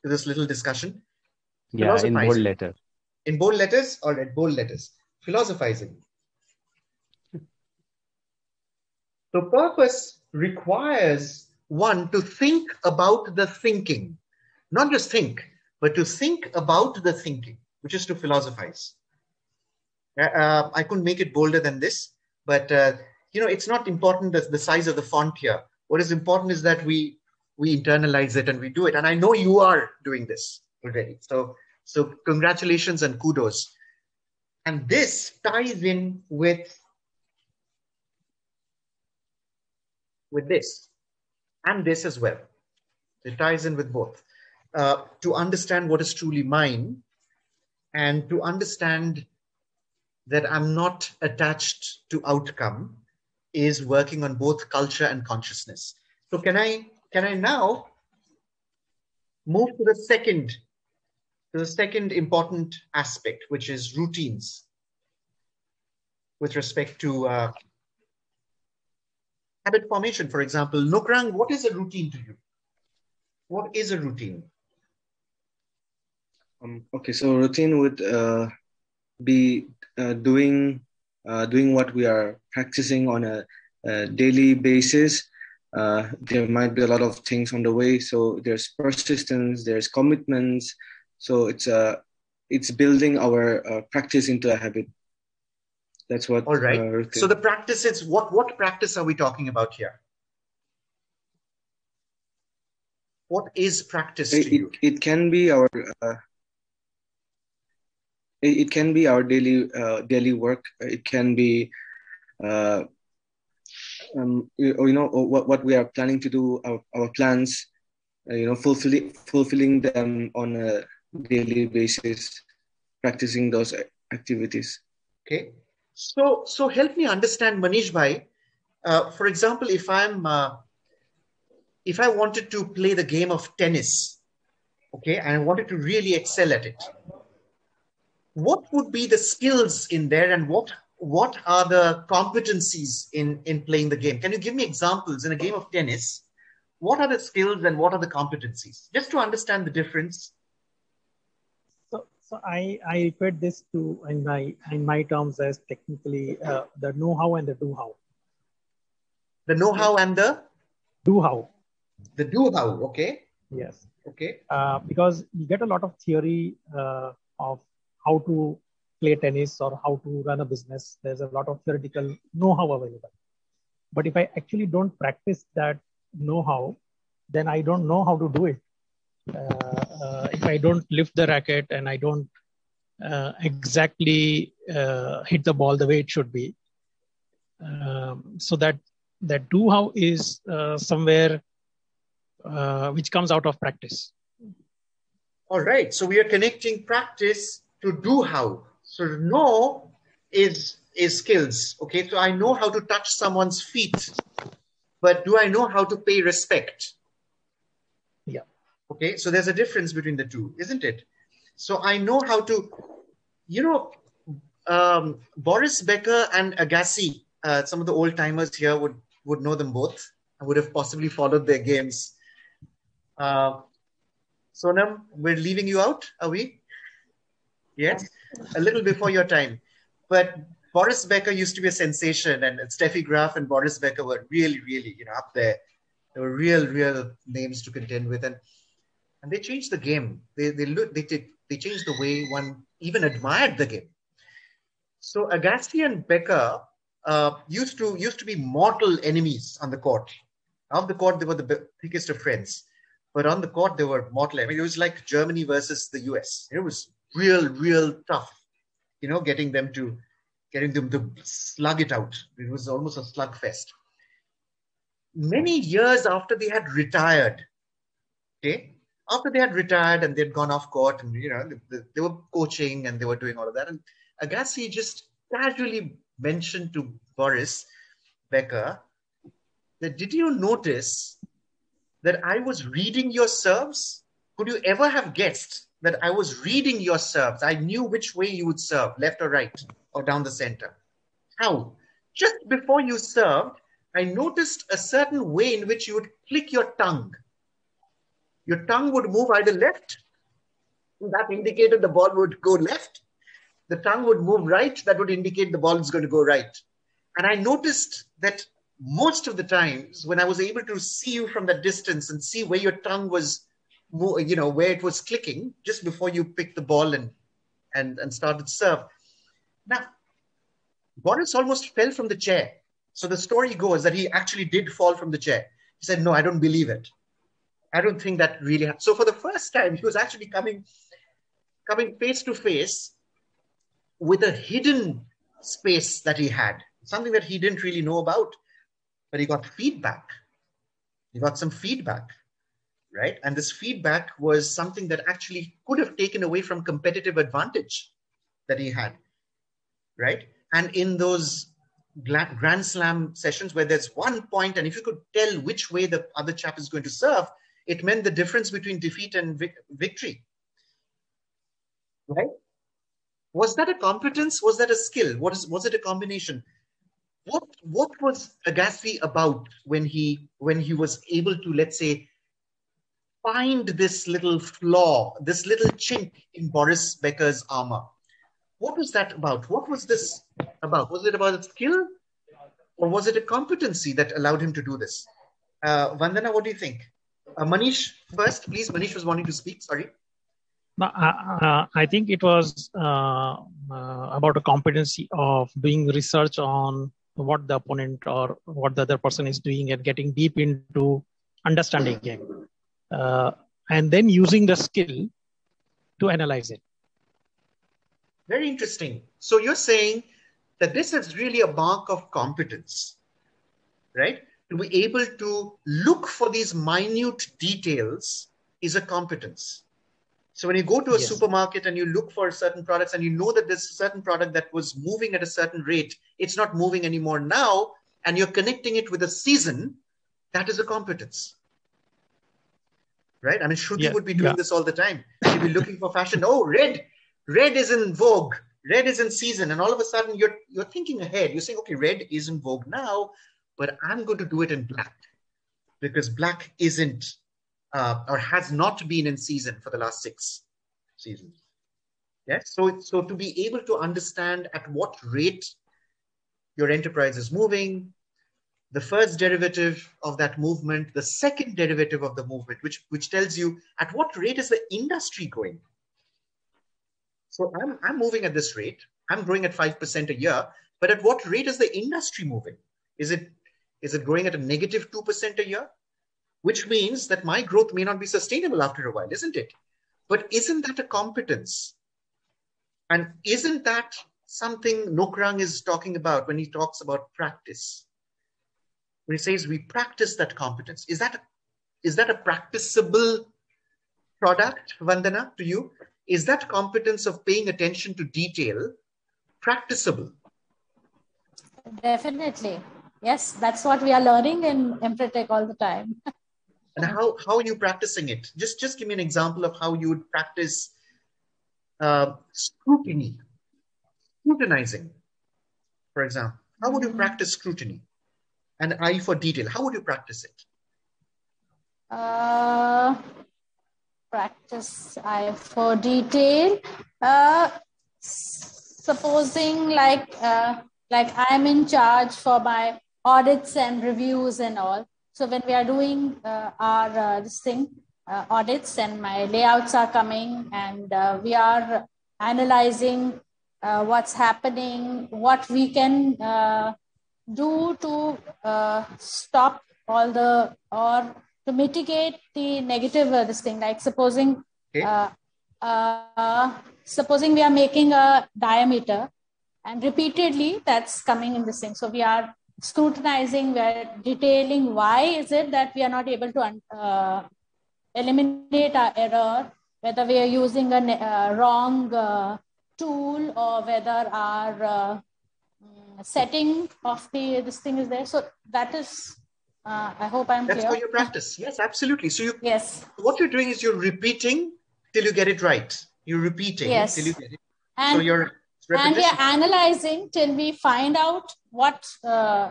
little discussion? Yeah, in bold letter. In bold letters, or at bold letters? Philosophizing. So purpose requires one to think about the thinking. Not just think, but to think about the thinking, which is to philosophize. I couldn't make it bolder than this, but it's not important the size of the font here. What is important is that we internalize it and we do it. And I know you are doing this already. So congratulations and kudos. And this ties in with this and this as well. It ties in with both. To understand what is truly mine, and to understand that I'm not attached to outcome, is working on both culture and consciousness. So can I now move to the second important aspect, which is routines with respect to habit formation, for example. Nokrang, what is a routine to you? What is a routine? Okay, so routine would be doing what we are practicing on a daily basis. There might be a lot of things on the way, so there's persistence, there's commitments. So it's building our practice into a habit. That's what. All right. So the practice is what practice are we talking about here? What is practice to you? It can be our it can be our daily work. It can be what we are planning to do, our plans. Fulfilling them on a daily basis, practicing those activities. Okay. So help me understand, Manish bhai. For example, if I wanted to play the game of tennis, okay, and I wanted to really excel at it, what would be the skills in there, and what are the competencies in playing the game? Can you give me examples in a game of tennis? What are the skills and what are the competencies? Just to understand the difference. So I repeat this in my terms as technically the know-how and the do-how. The know-how and the do-how. The do-how, okay. Yes. Okay. Because you get a lot of theory of how to play tennis or how to run a business. There's a lot of theoretical know-how available. But if I actually don't practice that know-how, then I don't know how to do it. If I don't lift the racket and I don't exactly hit the ball the way it should be, so that do-how is somewhere which comes out of practice. All right. So we are connecting practice to do-how. So know is skills. Okay. So I know how to touch someone's feet, but do I know how to pay respect? Yeah. Okay. So there's a difference between the two, isn't it? So I know how to, Boris Becker and Agassi, some of the old timers here would know them both and would have possibly followed their games. Sonam, we're leaving you out, are we? Yes, a little before your time. But Boris Becker used to be a sensation, and Steffi Graf and Boris Becker were really, really, up there. They were real names to contend with, and they changed the game. They changed the way one even admired the game. So Agassi and Becker used to be mortal enemies on the court. Off the court, they were the thickest of friends. But on the court, they were mortal. I mean, it was like Germany versus the US. It was real tough, getting them to slug it out. It was almost a slugfest. many years after they had retired, okay, after they had retired and they'd gone off court and, they were coaching and they were doing all of that. And Agassi just casually mentioned to Boris Becker that, did you notice that I was reading your serves? Could you ever have guessed that I was reading your serves? I knew which way you would serve, left or right or down the center. How? Just before you served, I noticed a certain way in which you would click your tongue. Your tongue would move either left, that indicated the ball would go left. The tongue would move right, that would indicate the ball is going to go right. And I noticed that most of the times when I was able to see you from that distance and see where your tongue was, where it was clicking just before you picked the ball and started serve. Now, Boris almost fell from the chair. So the story goes that he actually did fall from the chair. He said, no, I don't believe it. I don't think that really happened. So for the first time, he was actually coming face to face with a hidden space that he had, something that he didn't really know about, but he got feedback. He got some feedback, right? And this feedback was something that actually could have taken away from competitive advantage that he had, right? And in those Grand Slam sessions where there's 1 point, and if you could tell which way the other chap is going to serve, it meant the difference between defeat and victory, right? Was that a competence? Was that a skill? Was it a combination? What was Agassi about when he was able to, let's say, find this little flaw, this little chink in Boris Becker's armor? What was that about? What was this about? Was it about a skill, or was it a competency that allowed him to do this? Vandana, what do you think? Manish first, please. Manish was wanting to speak. Sorry. I think it was about a competency of doing research on what the opponent or what the other person is doing and getting deep into understanding it, and then using the skill to analyze it. Very interesting. So you're saying that this is really a mark of competence, right? To be able to look for these minute details is a competence. So when you go to a supermarket and you look for certain products and you know that there's a certain product that was moving at a certain rate, it's not moving anymore now, and you're connecting it with a season, that is a competence, right? I mean, Shruti would be doing this all the time. She'd be looking for fashion. Oh, red is in vogue. Red is in season. And all of a sudden you're thinking ahead. You're saying, okay, red is in vogue now, but I'm going to do it in black because black isn't or has not been in season for the last 6 seasons. Yes. So to be able to understand at what rate your enterprise is moving, the first derivative of that movement, the second derivative of the movement, which tells you at what rate is the industry going. So I'm moving at this rate. I'm growing at 5% a year, but at what rate is the industry moving? Is it growing at a negative 2% a year? Which means that my growth may not be sustainable after a while, isn't it? But isn't that a competence? And isn't that something Nokrang is talking about when he talks about practice? When he says we practice that competence, is that a practicable product, Vandana, to you? Is that competence of paying attention to detail practicable? Definitely. Yes, that's what we are learning in Empretech all the time. And how are you practicing it? Just give me an example of how you would practice scrutinizing, for example. How would you practice scrutiny? An eye for detail. How would you practice it? Practice eye for detail. Supposing like I'm in charge for my audits and reviews and all. So when we are doing our audits and my layouts are coming and we are analyzing what's happening, what we can do to stop all the, or to mitigate the negative like supposing, supposing we are making a diameter and repeatedly that's coming in this thing. So we are scrutinizing, we are detailing why is it that we are not able to eliminate our error, whether we are using a wrong tool or whether our setting of this thing is there. So that is, I hope I'm That's clear. for your practice. Yes, absolutely. So yes, what you're doing is you're repeating till you get it right. You're repeating till you get it. And, so you're and we are analyzing till we find out what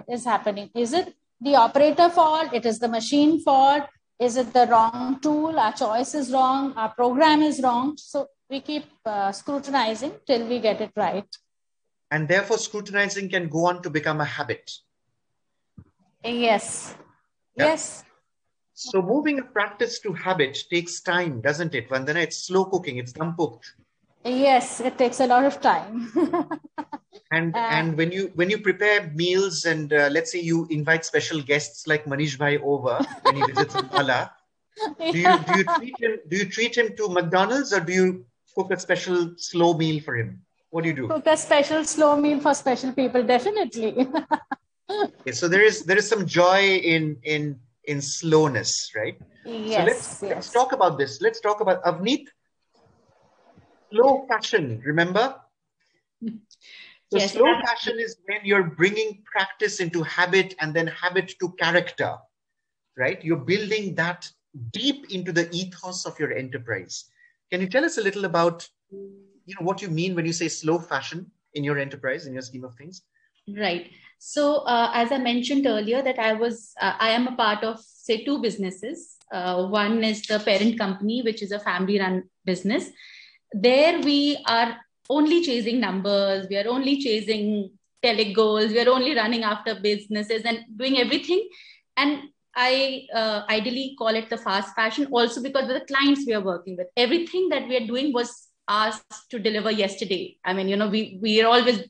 is happening. Is it the operator fault? It is the machine fault? Is it the wrong tool? Our choice is wrong. Our program is wrong. So we keep scrutinizing till we get it right. And therefore, scrutinizing can go on to become a habit. Yes. Yeah. Yes. So moving a practice to habit takes time, doesn't it, Vandana? It's slow cooking. It's dampuked. Yes, it takes a lot of time. And when you prepare meals and let's say you invite special guests like Manish Bhai over when he visits Ambala, do you treat him to McDonald's or do you cook a special slow meal for him? What do you do? Cook a special slow meal for special people, definitely. Okay, so there is some joy in slowness, right? Yes. So let's talk about this. Let's talk about Avneet. Slow fashion, remember? So yes, slow fashion is when you're bringing practice into habit and then habit to character, right? You're building that deep into the ethos of your enterprise. Can you tell us a little about what you mean when you say slow fashion in your enterprise, in your scheme of things? Right. So as I mentioned earlier that I am a part of, say, two businesses. One is the parent company, which is a family-run business. There we are only chasing numbers. We are only chasing tele goals. We are only running after businesses and doing everything. And I ideally call it the fast fashion also because of the clients we are working with. Everything that we are doing was asked to deliver yesterday. I mean, we are always,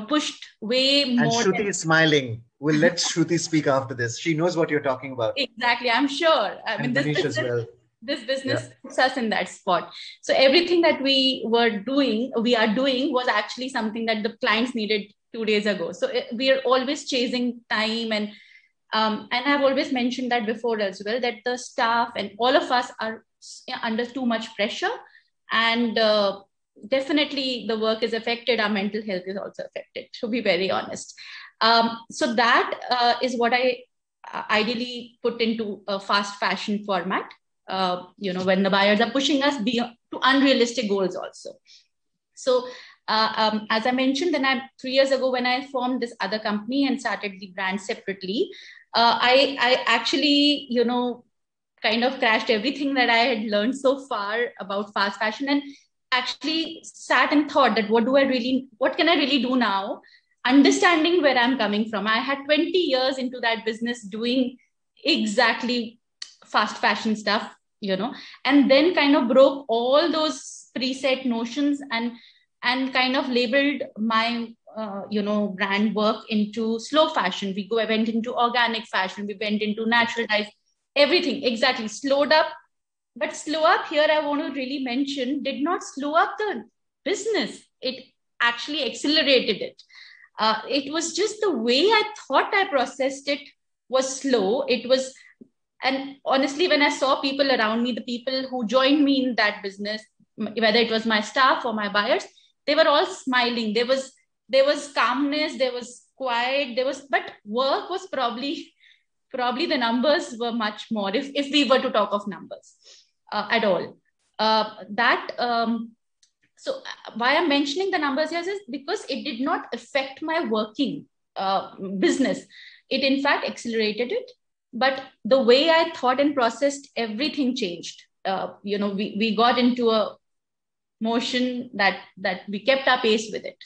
pushed way more. And Shruti is smiling. We'll let Shruti speak after this. She knows what you're talking about. Exactly. I'm sure. I mean, this business puts us in that spot. So everything that we are doing was actually something that the clients needed 2 days ago. So we are always chasing time. And I've always mentioned that before as well, that the staff and all of us are under too much pressure. And definitely the work is affected. Our mental health is also affected, to be very honest. So that is what I ideally put into a fast fashion format. When the buyers are pushing us to unrealistic goals also. So as I mentioned, then 3 years ago when I formed this other company and started the brand separately, I actually, kind of crashed everything that I had learned so far about fast fashion and actually sat and thought that what can I really do now? Understanding where I'm coming from. I had 20 years into that business doing exactly fast fashion stuff, and then kind of broke all those preset notions and kind of labeled my, brand work into slow fashion. We went into organic fashion. We went into natural dyes, everything exactly slowed up. But slow up here, I want to really mention, did not slow up the business. It actually accelerated it. It was just the way I thought I processed it was slow. And honestly, when I saw people around me, the people who joined me in that business, whether it was my staff or my buyers, they were all smiling. There was calmness, there was quiet, but work was probably the numbers were much more, if we were to talk of numbers at all. So why I'm mentioning the numbers here is because it did not affect my working business. It in fact accelerated it. But the way I thought and processed everything changed. We got into a motion that we kept our pace with it.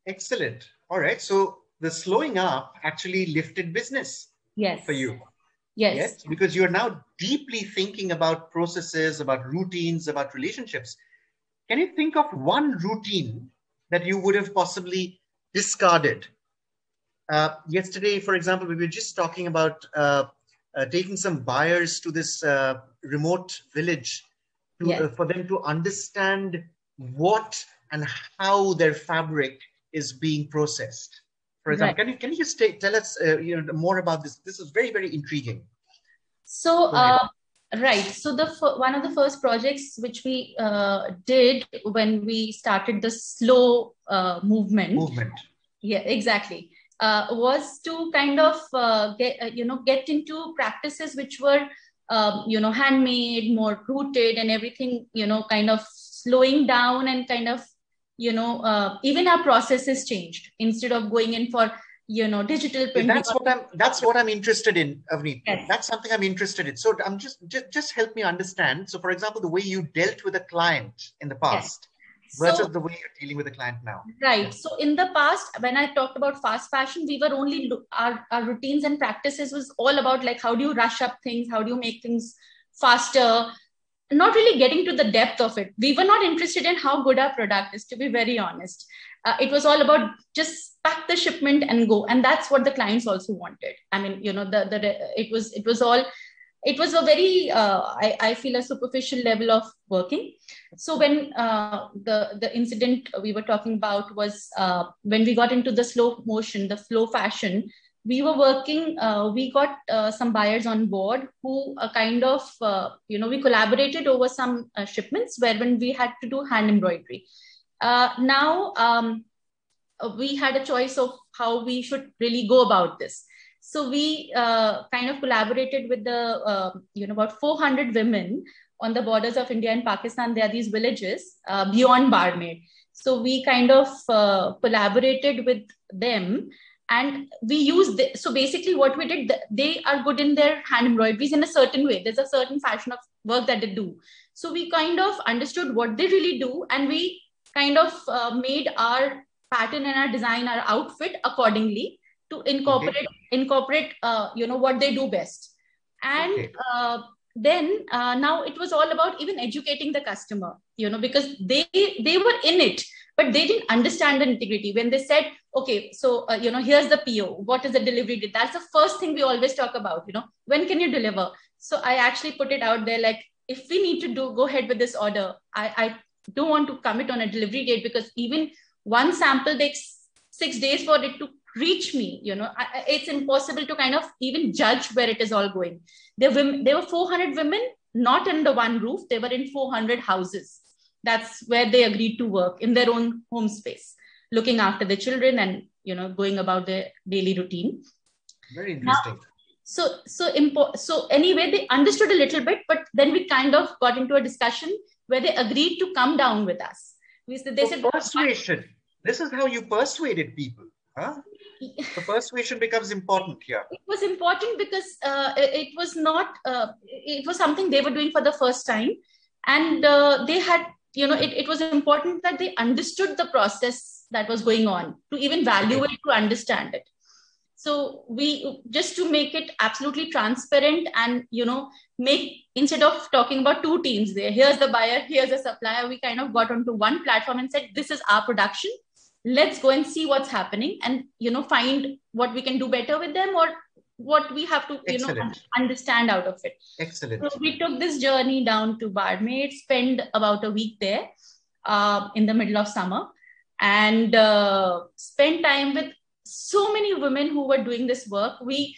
Excellent. All right. So the slowing up actually lifted business. Yes. For you. Yes. Because you're now deeply thinking about processes, about routines, about relationships. Can you think of one routine that you would have possibly discarded? Yesterday, for example, we were just talking about taking some buyers to this remote village for them to understand what and how their fabric is being processed. for example. Right. Can you just tell us more about this? This is very, very intriguing. So, right. So one of the first projects which we did when we started the slow movement. Yeah, exactly. Was to kind of get into practices which were handmade, more rooted, and everything, kind of slowing down, and kind of even our processes changed. Instead of going in for digital printing. That's what I'm interested in, Avneet. Yes. That's something I'm interested in. So I'm just help me understand. So for example, the way you dealt with a client in the past. Yes. Versus the way you're dealing with a client now. Right. Yes. So in the past, when I talked about fast fashion, we were only our routines and practices was all about like, how do you rush up things? How do you make things faster? Not really getting to the depth of it. We were not interested in how good our product is, to be very honest. It was all about just pack the shipment and go. And that's what the clients also wanted. I mean, it was a very, I feel, a superficial level of working. So when the incident we were talking about was when we got into the slow motion, the slow fashion, we were working, we got some buyers on board who we collaborated over some shipments when we had to do hand embroidery. Now, we had a choice of how we should really go about this. So we kind of collaborated with the, about 400 women on the borders of India and Pakistan. There are these villages beyond Barmaid. So we kind of collaborated with them, and we used, so basically what we did, they are good in their hand embroideries in a certain way. There's a certain fashion of work that they do. So we kind of understood what they really do, and we kind of made our pattern and our design, our outfit accordingly to incorporate what they do best. And then now it was all about even educating the customer, because they were in it, but they didn't understand the integrity. When they said, okay, so here's the PO, what is the delivery date? That's the first thing we always talk about, when can you deliver? So I actually put it out there, like, if we need to go ahead with this order, I don't want to commit on a delivery date, because even one sample takes 6 days for it to reach me. It's impossible to kind of even judge where it is all going. There were 400 women, not under one roof. They were in 400 houses. That's where they agreed to work, in their own home space, looking after the children and, going about their daily routine. Very interesting. Now, so anyway, they understood a little bit, but then we kind of got into a discussion where they agreed to come down with us. They said, persuasion. This is how you persuaded people, huh? The persuasion becomes important here. It was important because it was not, it was something they were doing for the first time. And they had, it was important that they understood the process that was going on, to even value it, to understand it. So we, just to make it absolutely transparent and, instead of talking about two teams there, here's the buyer, here's the supplier, we kind of got onto one platform and said, this is our production. Let's go and see what's happening and, find what we can do better with them, or what we have to, understand out of it. Excellent. So we took this journey down to Barmaid, spent about a week there in the middle of summer, and spent time with so many women who were doing this work. We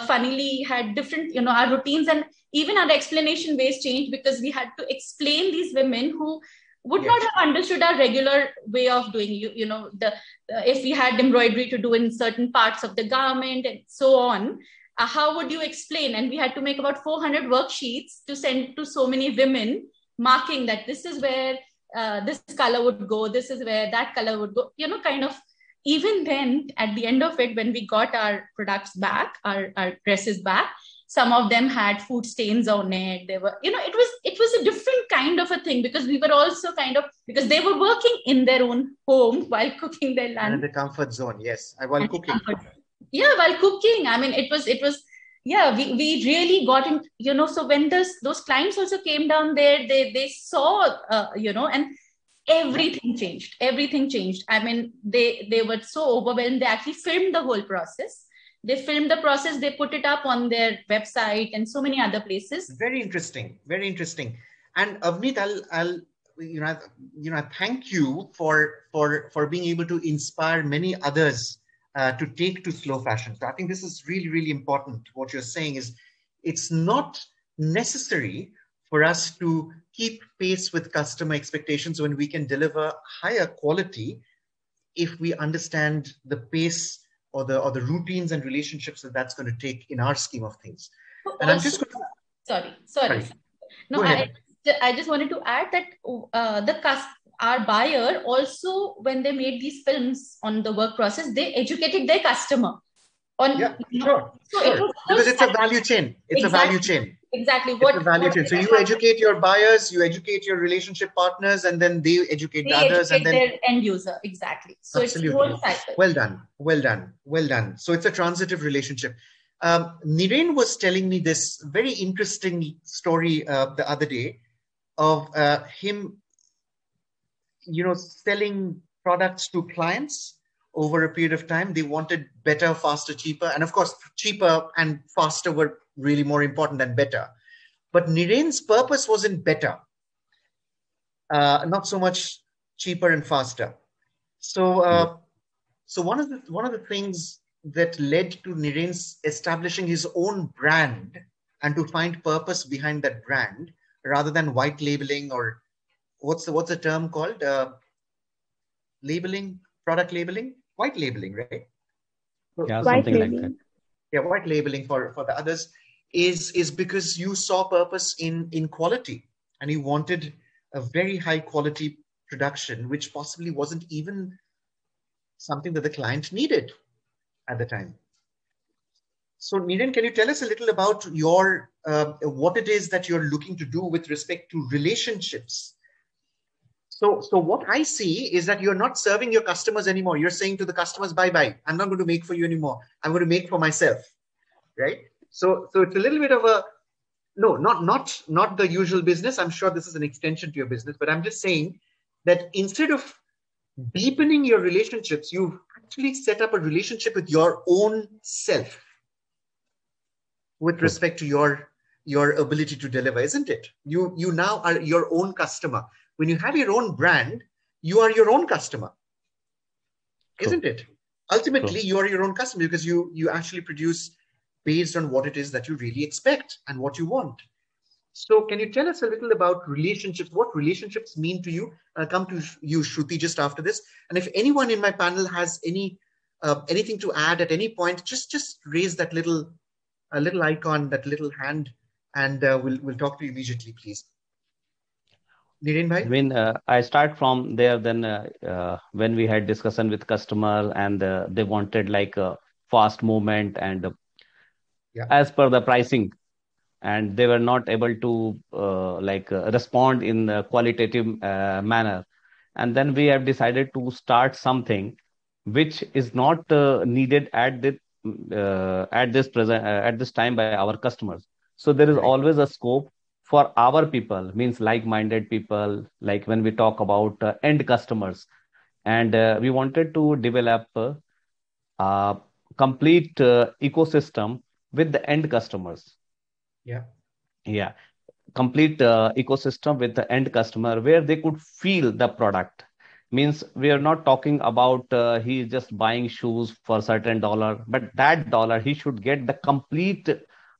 funnily had different, our routines, and even our explanation ways changed, because we had to explain these women who would not have understood our regular way of doing, if we had embroidery to do in certain parts of the garment and so on, how would you explain? And we had to make about 400 worksheets to send to so many women, marking that this is where this color would go, this is where that color would go, kind of. Even then, at the end of it, when we got our products back, our dresses back, some of them had food stains on it. They were, it was a different kind of a thing, because we were also kind of, because they were working in their own home while cooking their lunch. And in the comfort zone, yes, while cooking. While cooking. I mean, it was, we really got in, so when those clients also came down there, they saw, and everything changed. I mean, they were so overwhelmed. They actually filmed the whole process. They filmed the process. They put it up on their website and so many other places. Very interesting. Very interesting. And Avneet, I'll thank you for being able to inspire many others to take to slow fashion. So I think this is really, really important. What you're saying is it's not necessary for us to keep pace with customer expectations when we can deliver higher quality if we understand the pace or the routines and relationships that that's going to take in our scheme of things. And I'm just going to... Sorry. No, I just wanted to add that our buyer also, when they made these films on the work process, they educated their customer on. Sure. Because it's a value chain. It's a value chain. Exactly. It's a value chain. So you educate your buyers, you educate your relationship partners, and then they educate the others, and then their end user. Exactly. So absolutely. It's cycle. Well done. So it's a transitive relationship. Nireen was telling me this very interesting story the other day of him, selling products to clients over a period of time. They wanted better, faster, cheaper. And of course, cheaper and faster were really more important than better. But Nireen's purpose wasn't better, not so much cheaper and faster. So, so one of the things that led to Nireen's establishing his own brand and to find purpose behind that brand rather than white labeling, or what's the term called? Labeling, product labeling, white labeling, right? Yeah, something like that. Yeah, white labeling for the others is because you saw purpose in quality, and you wanted a very high quality production, which possibly wasn't even something that the client needed at the time. So Nireen, can you tell us a little about your what it is that you're looking to do with respect to relationships? So what I see is that you're not serving your customers anymore. You're saying to the customers, bye-bye. I'm not going to make for you anymore. I'm going to make for myself, right? So it's a little bit of a, no, not the usual business. I'm sure this is an extension to your business, but I'm just saying that instead of deepening your relationships, you've actually set up a relationship with your own self with respect to your ability to deliver, isn't it? You now are your own customer. When you have your own brand, you are your own customer, isn't it? Ultimately, you are your own customer because you actually produce based on what it is that you really expect and what you want. So can you tell us a little about relationships, what relationships mean to you? I'll come to you, Shruti, just after this. And if anyone in my panel has anything to add at any point, just raise that little icon, that little hand, and we'll talk to you immediately, please. Nireen bhai? I mean, I start from there. Then when we had discussion with customer and they wanted like a fast movement and as per the pricing, and they were not able to respond in a qualitative manner. And then we have decided to start something which is not needed at this time by our customers. So there is always a scope for our people, means like-minded people, like when we talk about end customers. And we wanted to develop a complete ecosystem with the end customers. Yeah. Complete ecosystem with the end customer where they could feel the product. Means we are not talking about he is just buying shoes for a certain dollar, but that dollar he should get the complete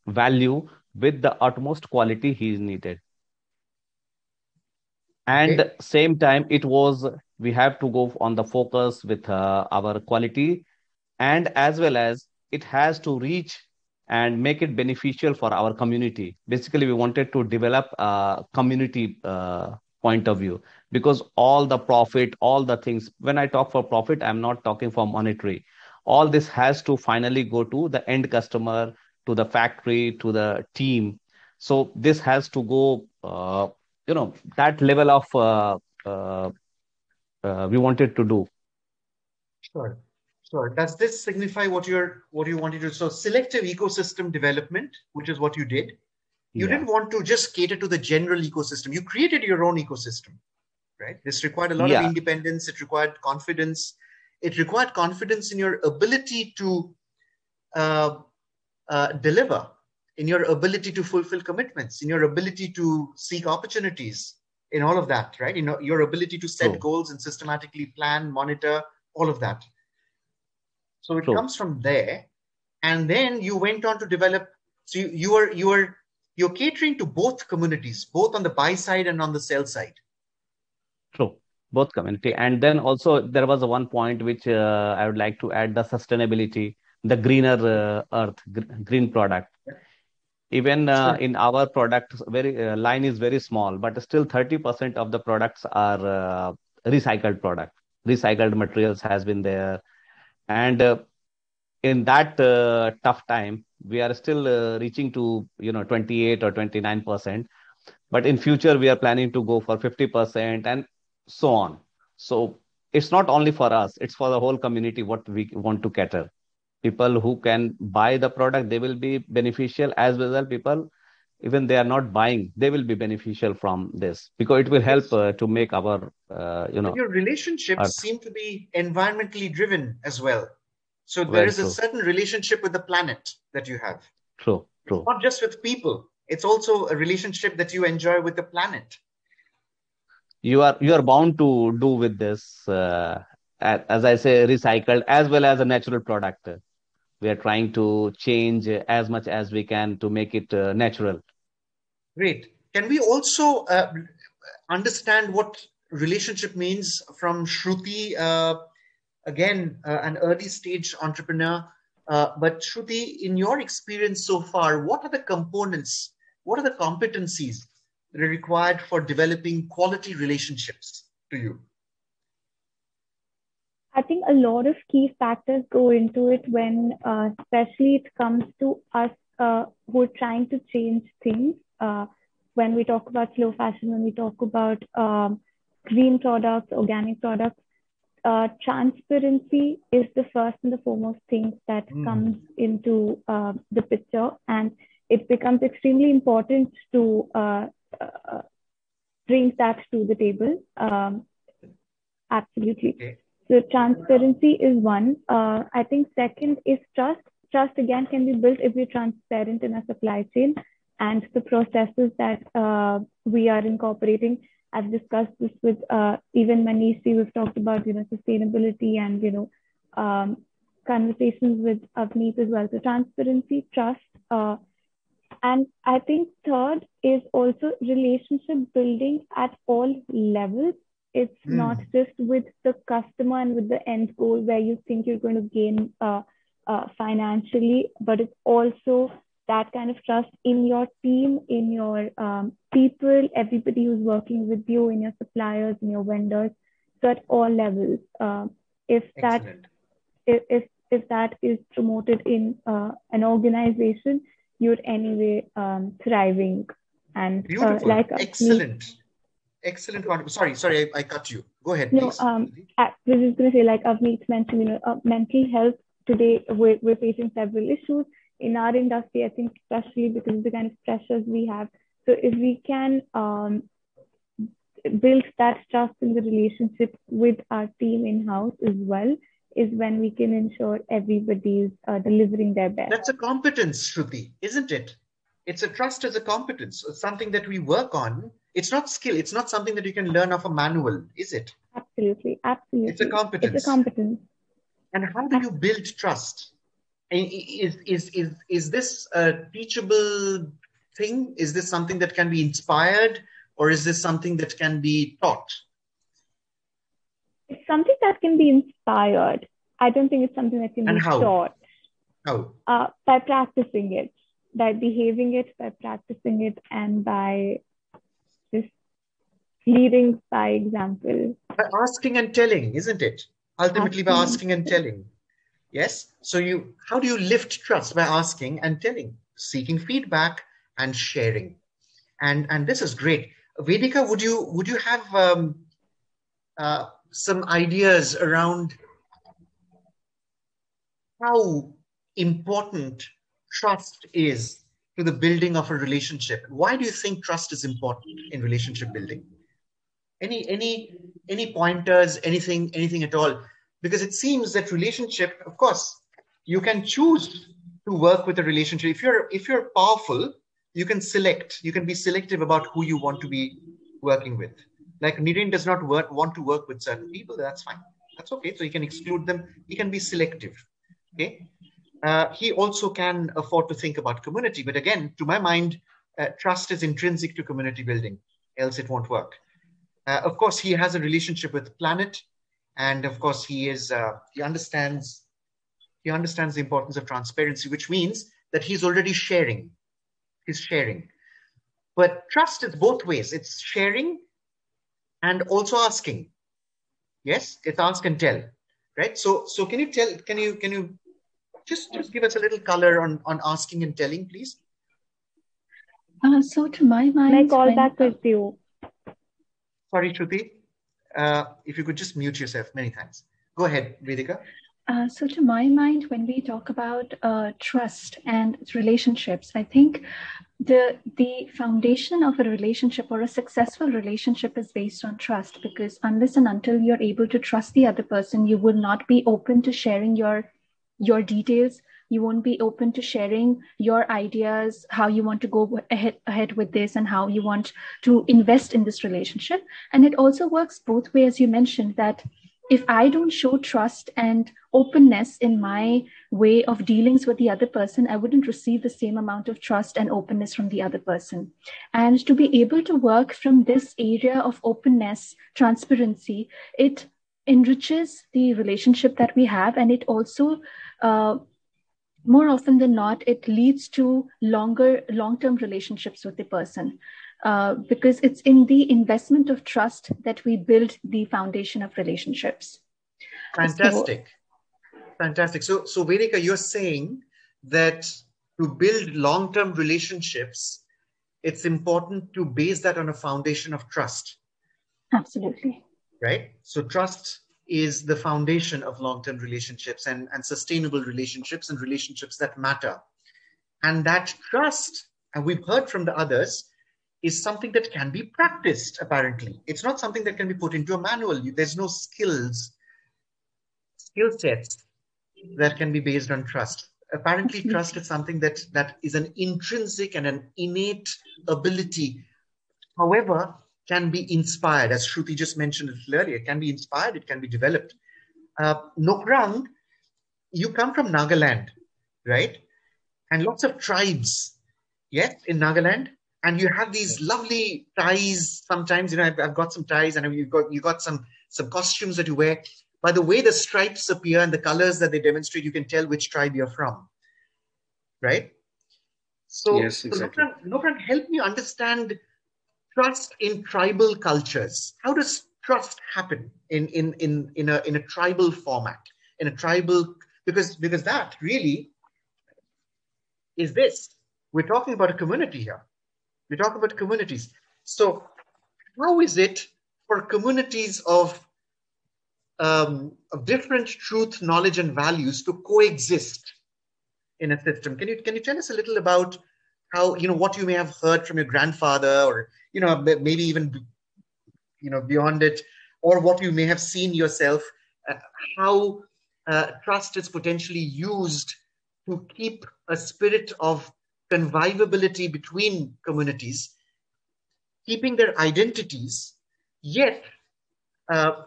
value with the utmost quality he is needed. And same time, we have to go on the focus with our quality, and as well as it has to reach and make it beneficial for our community. Basically, we wanted to develop a community point of view, because all the profit, all the things, when I talk for profit, I'm not talking for monetary. All this has to finally go to the end customer, to the factory, to the team. So this has to go, that level of we wanted to do. Sure. Does this signify what you wanted to do? So selective ecosystem development, which is what you did. You didn't want to just cater to the general ecosystem. You created your own ecosystem, right? This required a lot of independence. It required confidence. It required confidence in your ability to deliver, in your ability to fulfill commitments, in your ability to seek opportunities, in all of that, right? Your ability to set goals and systematically plan, monitor, all of that. So it True. comes from there. And then you went on to develop. So you're catering to both communities, both on the buy side and on the sell side. True. Both community. And then also there was one point which I would like to add, the sustainability, the greener earth, green product. Even in our product, line is very small, but still 30% of the products are recycled product. Recycled materials has been there. And in that tough time, we are still reaching to 28 or 29%. But in future, we are planning to go for 50% and so on. So it's not only for us, it's for the whole community what we want to cater. People who can buy the product, they will be beneficial, as well as people, even they are not buying, they will be beneficial from this, because it will help to make our, Your relationships earth. seem to be environmentally driven as well. So there Very is a true. certain relationship with the planet that you have. True. It's not just with people. It's also a relationship that you enjoy with the planet. You are bound to do with this, as I say, recycled as well as a natural product. We are trying to change as much as we can to make it natural. Great. Can we also understand what relationship means from Shruti? Again, an early stage entrepreneur. But Shruti, in your experience so far, what are the components? What are the competencies that are required for developing quality relationships to you? I think a lot of key factors go into it when, especially it comes to us who are trying to change things. When we talk about slow fashion, when we talk about green products, organic products, transparency is the first and the foremost thing that comes into the picture, and it becomes extremely important to bring that to the table. Absolutely. Okay. So transparency is one. I think second is trust. Trust again can be built if we're transparent in our supply chain and the processes that we are incorporating. I've discussed this with even Manishi. We've talked about sustainability and conversations with Amit as well. So transparency, trust, and I think third is also relationship building at all levels. It's not just with the customer and with the end goal where you think you're going to gain financially, but it's also that kind of trust in your team, in your people, everybody who's working with you, in your suppliers, in your vendors. So at all levels, if that is promoted in an organization, you're anyway thriving. And beautiful, excellent. Excellent. Sorry, I cut you. Go ahead, please. I was just going to say, like Amit mentioned, mental health today, we're facing several issues in our industry, I think, especially because of the kind of pressures we have. So if we can build that trust in the relationship with our team in-house as well, is when we can ensure everybody is delivering their best. That's a competence, Shruti, isn't it? It's a trust as a competence. It's something that we work on. It's not skill. It's not something that you can learn off a manual, is it? Absolutely. It's a competence. It's a competence. And how do you build trust? Is this a teachable thing? Is this something that can be inspired, or is this something that can be taught? It's something that can be inspired. I don't think it's something that can be taught. How? By practicing it, by behaving it, by practicing it, and by just leading by example. By asking and telling, isn't it? Ultimately, by asking and telling. Yes. So how do you lift trust? By asking and telling, seeking feedback and sharing. And this is great. Vedika, would you have some ideas around how important trust is to the building of a relationship? Why do you think trust is important in relationship building? Any pointers, anything at all? Because it seems that relationship, of course, you can choose to work with a relationship. If you're powerful, you can select. You can be selective about who you want to be working with. Like Nordin does not want to work with certain people. That's fine. That's okay. So you can exclude them. You can be selective. Okay. He also can afford to think about community. But again, to my mind, trust is intrinsic to community building, else it won't work. Of course, he has a relationship with the planet, and of course, he understands the importance of transparency, which means that he's already sharing. He's sharing. But trust is both ways. It's sharing and also asking. Yes, it's ask and tell, right? So can you just give us a little color on asking and telling, please? So to my mind, may I call back with you? Sorry, Shruti. If you could just mute yourself. Many thanks. Go ahead, Vedika. So to my mind, when we talk about trust and relationships, I think the foundation of a relationship or a successful relationship is based on trust, because unless and until you're able to trust the other person, you will not be open to sharing your details. You won't be open to sharing your ideas, how you want to go ahead with this and how you want to invest in this relationship. And it also works both ways, as you mentioned, that if I don't show trust and openness in my way of dealings with the other person, I wouldn't receive the same amount of trust and openness from the other person. And to be able to work from this area of openness, transparency, it enriches the relationship that we have. And it also, more often than not, it leads to long-term relationships with the person. Because it's in the investment of trust that we build the foundation of relationships. Fantastic. Fantastic. So Vedika, you're saying that to build long-term relationships, it's important to base that on a foundation of trust. Absolutely. Right? So trust is the foundation of long-term relationships and sustainable relationships and relationships that matter. And that trust, and we've heard from the others, is something that can be practiced, apparently. It's not something that can be put into a manual. There's no skill sets that can be based on trust. Apparently, trust is something that is an intrinsic and an innate ability. However, can be inspired, as Shruti just mentioned earlier. It can be inspired, it can be developed. Nokrang, you come from Nagaland, right? And lots of tribes, yes, in Nagaland. And you have these lovely ties. Sometimes, I've got some ties, and you got some costumes that you wear. By the way the stripes appear and the colors that they demonstrate, you can tell which tribe you're from, right? So, yes, exactly. Nokrang, help me understand trust in tribal cultures. How does trust happen in a tribal format, in a tribal, because that really is this. We're talking about a community here. We talk about communities. So how is it for communities of different truth, knowledge, and values to coexist in a system? Can you tell us a little about how, what you may have heard from your grandfather, or, maybe even, beyond it, or what you may have seen yourself, how trust is potentially used to keep a spirit of convivability between communities, keeping their identities, yet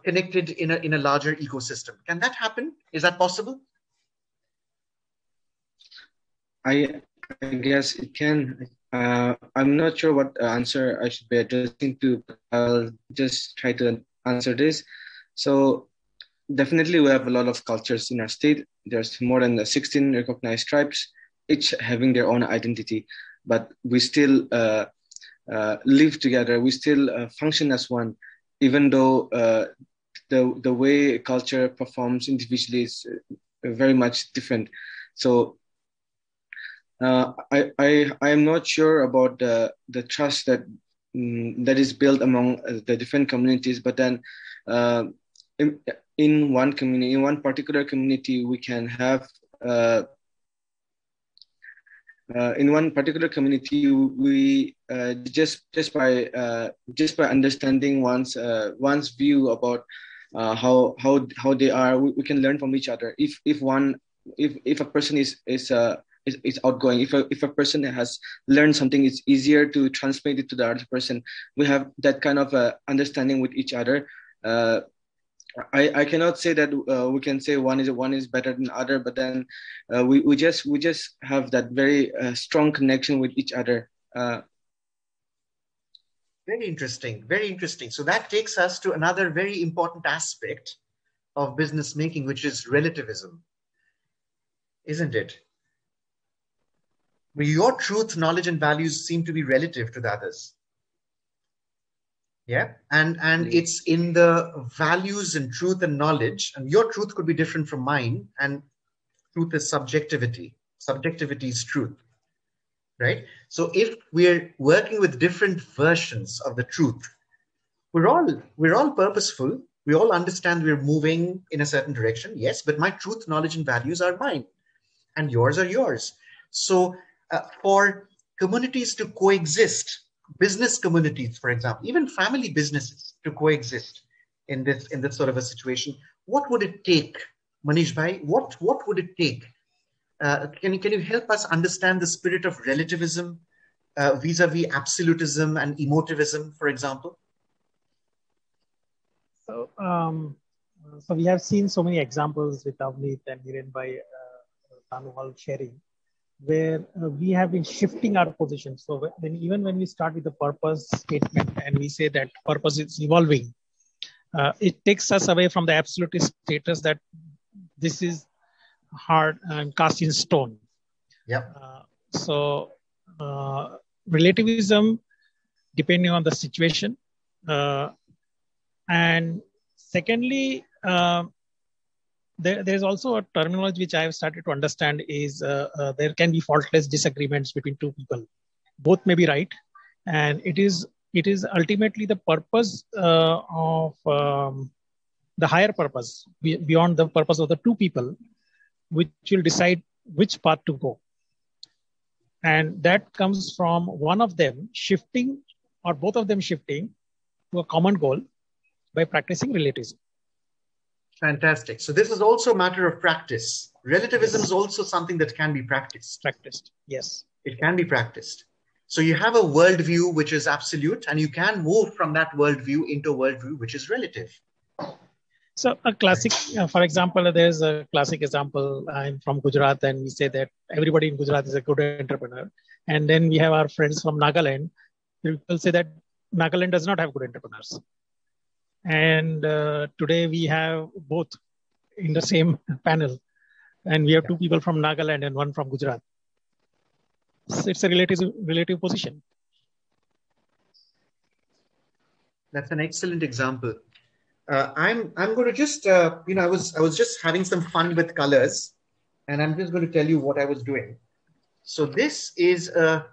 connected in a larger ecosystem. Can that happen? Is that possible? I guess it can. I'm not sure what answer I should be addressing to. I'll just try to answer this. So definitely we have a lot of cultures in our state. There's more than 16 recognized tribes, each having their own identity, but we still live together. We still function as one, even though the way culture performs individually is very much different. So I am not sure about the trust that is built among the different communities, but then in one community, in one particular community, we can have in one particular community, we just by understanding one's view about how they are, we can learn from each other. If a person is outgoing, if a person has learned something, it's easier to transmit it to the other person. We have that kind of understanding with each other. I cannot say that we can say one is better than other, but then we just have that very strong connection with each other. Very interesting, very interesting. So that takes us to another very important aspect of business making, which is relativism, isn't it? Where your truth, knowledge, and values seem to be relative to the others. Yeah, and it's in the values and truth and knowledge, and your truth could be different from mine, and truth is subjectivity. Subjectivity is truth, right? So if we're working with different versions of the truth, we're all purposeful. We all understand we're moving in a certain direction, yes, but my truth, knowledge, and values are mine, and yours are yours. So for communities to coexist, business communities, for example, even family businesses to coexist in this sort of a situation, what would it take, Manish bhai? What would it take? Can you help us understand the spirit of relativism vis-a-vis absolutism and emotivism, for example? So, so we have seen so many examples with Amit and Niren by Lanu all sharing, where we have been shifting our position. So even when we start with the purpose statement and we say that purpose is evolving, it takes us away from the absolutist status that this is hard and cast in stone. Yeah. So relativism, depending on the situation, and secondly, there's also a terminology which I have started to understand is there can be faultless disagreements between two people. Both may be right, and it is ultimately the purpose of the higher purpose beyond the purpose of the two people, which will decide which path to go. And that comes from one of them shifting or both of them shifting to a common goal by practicing relativism. Fantastic. So this is also a matter of practice. Relativism is also something that can be practiced. Yes. It can be practiced. So you have a worldview which is absolute, and you can move from that worldview into a worldview which is relative. So a classic, for example, there's a classic example. I'm from Gujarat, and we say that everybody in Gujarat is a good entrepreneur. And then we have our friends from Nagaland. People say that Nagaland does not have good entrepreneurs. And today we have both in the same panel, and we have two people from Nagaland and one from Gujarat. So it's a relative position. That's an excellent example. I'm going to just I was just having some fun with colors, and I'm just going to tell you what I was doing. So this is a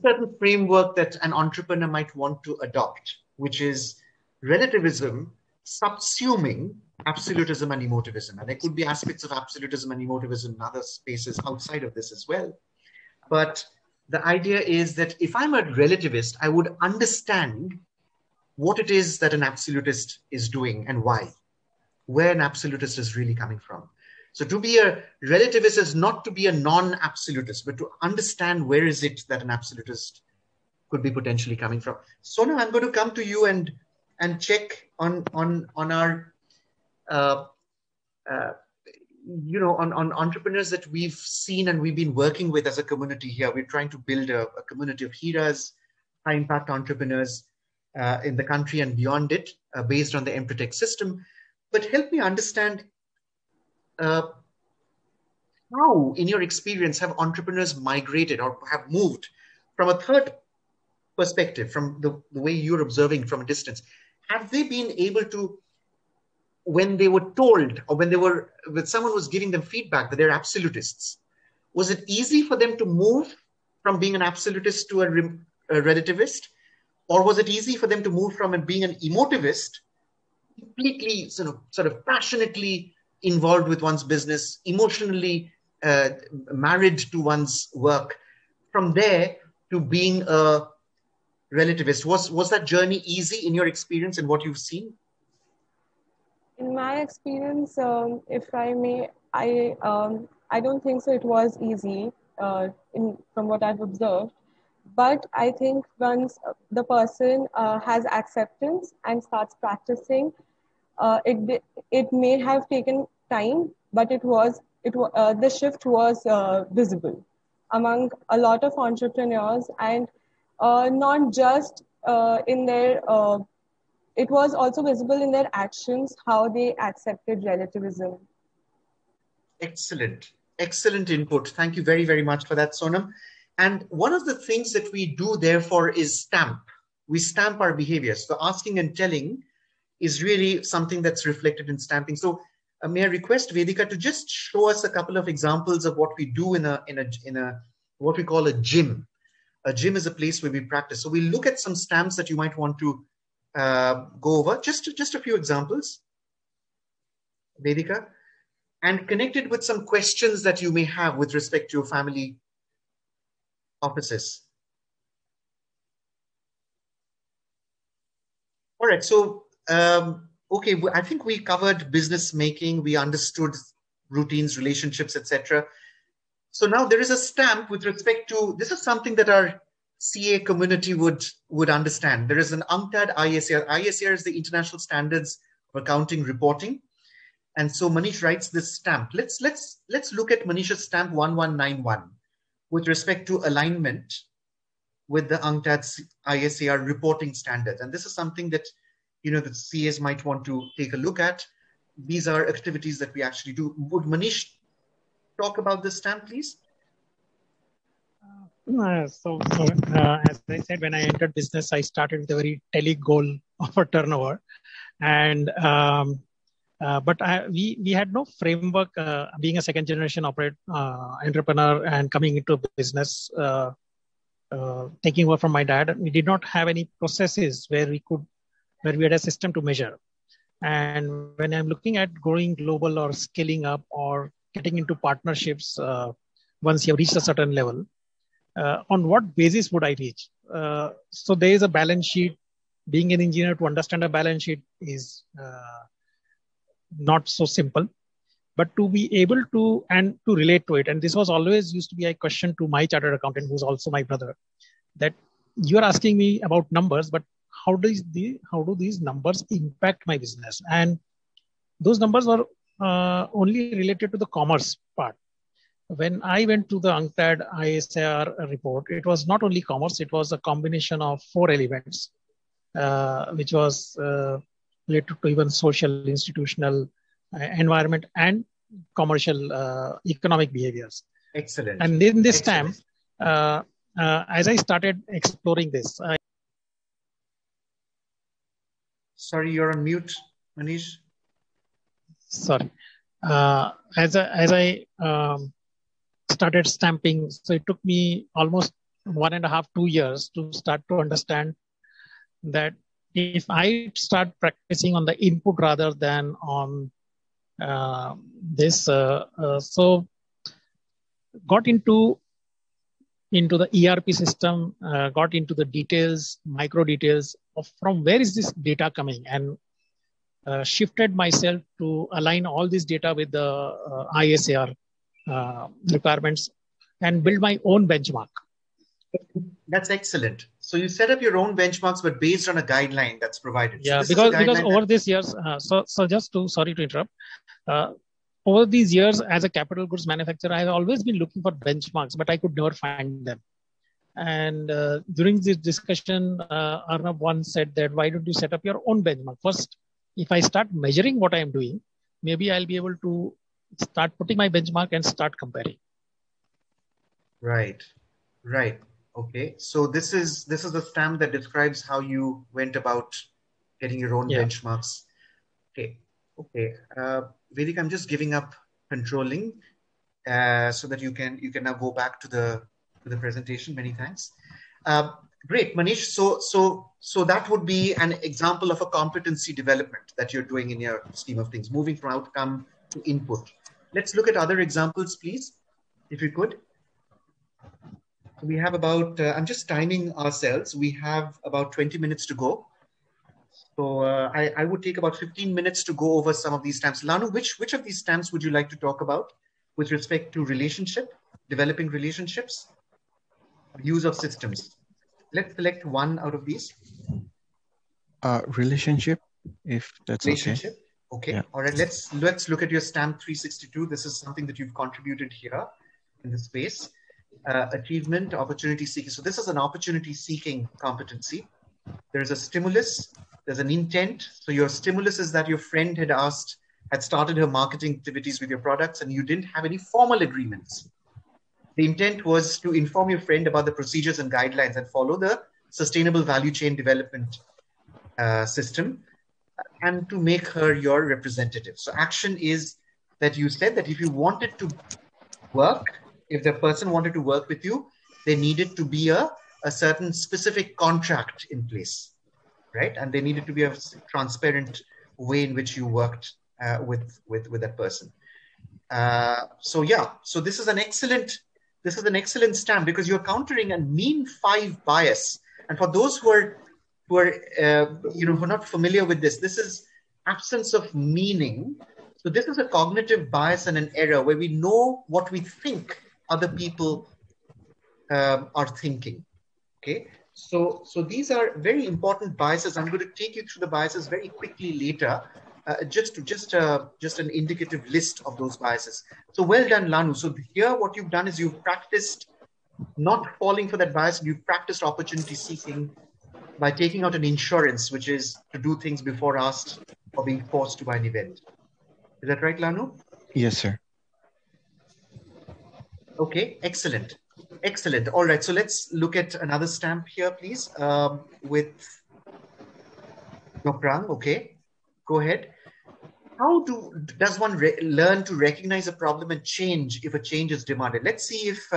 certain framework that an entrepreneur might want to adopt, which is relativism subsuming absolutism and emotivism. And there could be aspects of absolutism and emotivism in other spaces outside of this as well. But the idea is that if I'm a relativist, I would understand what it is that an absolutist is doing and why, where an absolutist is really coming from. So to be a relativist is not to be a non-absolutist, but to understand where is it that an absolutist could be potentially coming from. So now I'm going to come to you and check on our on entrepreneurs that we've seen and we've been working with as a community here. We're trying to build a community of heroes, high impact entrepreneurs in the country and beyond it, based on the Empretech system. But help me understand how, in your experience, have entrepreneurs migrated or have moved from a third perspective, from the way you're observing from a distance? Have they been able to, when they were told or when someone was giving them feedback that they're absolutists, was it easy for them to move from being an absolutist to a relativist? Or was it easy for them to move from being an emotivist, completely sort of passionately involved with one's business, emotionally married to one's work, from there to being a relativist? Was that journey easy in your experience and what you've seen? In my experience, if I may, I don't think so. It was easy from what I've observed, But I think once the person has acceptance and starts practicing, it may have taken time, but the shift was visible among a lot of entrepreneurs, and not just in their. It was also visible in their actions, how they accepted relativism. Excellent. Excellent input. Thank you very, very much for that, Sonam. And one of the things that we do, therefore, is stamp. We stamp our behaviors. So asking and telling is really something that's reflected in stamping. So may I request Vedika to just show us a couple of examples of what we do in a what we call a gym. A gym is a place where we practice. So we'll look at some stamps that you might want to go over. Just a few examples, Vedika, and connected with some questions that you may have with respect to your family offices. All right, so okay, I think we covered business making, we understood routines, relationships, etc. So now there is a stamp with respect to, this is something that our CA community would understand. There is an UNCTAD ICAI. ICAI is the International Standards of Accounting Reporting. And so Manish writes this stamp. Let's look at Manish's stamp 1191 with respect to alignment with the UNCTAD ICAI reporting standards. And this is something that, you know, the CAs might want to take a look at. These are activities that we actually do. Would Manish talk about this stamp, please? As I said, when I entered business, I started with a very tele goal of a turnover. And but we had no framework, being a second generation entrepreneur and coming into business, taking over from my dad. We did not have any processes where we had a system to measure. And when I'm looking at going global or scaling up or getting into partnerships, once you have reached a certain level, on what basis would I reach? So there is a balance sheet. Being an engineer, to understand a balance sheet is not so simple, but to be able to and to relate to it. And this was always used to be a question to my chartered accountant, who's also my brother, that you are asking me about numbers, but how do these numbers impact my business? And those numbers were only related to the commerce part. When I went to the UNCTAD ICAI report, it was not only commerce, it was a combination of 4 elements, which was related to even social, institutional, environment, and commercial economic behaviors. Excellent. And in this time, as I started exploring this, sorry, you're on mute, Manish. Sorry. As I started stamping, so it took me almost 1.5 to 2 years to start to understand that if I start practicing on the input rather than on this, so got into the ERP system, got into the details, micro details of from where is this data coming, and shifted myself to align all this data with the ICAI requirements and build my own benchmark. That's excellent. So you set up your own benchmarks, but based on a guideline that's provided. Yeah, so because over these years, sorry to interrupt. Over these years, as a capital goods manufacturer, I've always been looking for benchmarks, but I could never find them. And during this discussion, Arnab once said that, why don't you set up your own benchmark? First, if I start measuring what I'm doing, maybe I'll be able to start putting my benchmark and start comparing. Right. Okay. So this is the stamp that describes how you went about getting your own benchmarks. Okay. Vedika, I'm just giving up controlling so that you can now go back to the presentation. Many thanks. Great, Manish. So that would be an example of a competency development that you're doing in your scheme of things, moving from outcome to input. Let's look at other examples, please, if you could. We have about, I'm just timing ourselves. We have about 20 minutes to go. So I would take about 15 minutes to go over some of these stamps. Lanu, which of these stamps would you like to talk about with respect to developing relationships, use of systems? let's select one out of these. Relationship, if that's Relationship. okay. Okay. Yeah. All right. Let's look at your stamp 362. This is something that you've contributed here in this space. Achievement, opportunity seeking. So this is an opportunity seeking competency. There's a stimulus. There's an intent. So your stimulus is that your friend had started her marketing activities with your products, and you didn't have any formal agreements. The intent was to inform your friend about the procedures and guidelines and follow the sustainable value chain development system, and to make her your representative. So action is that you said that if you wanted to work, if the person wanted to work with you, there needed to be a certain specific contract in place, right? And there needed to be a transparent way in which you worked with that person. So this is an excellent stamp, because you're countering a mean 5 bias. And for those who are not familiar with this is absence of meaning. So this is a cognitive bias and an error where we know what we think other people are thinking. Okay, so these are very important biases. I'm going to take you through the biases very quickly later. Just an indicative list of those biases. So well done, Lanu. So here what you've done is you've practiced not falling for that bias. You've practiced opportunity seeking by taking out an insurance, which is to do things before asked or being forced to buy an event. Is that right, Lanu? Yes, sir. Okay, excellent. All right, so let's look at another stamp here, please, with Nokrang. Okay, go ahead. How does one learn to recognize a problem and change if a change is demanded? Let's see if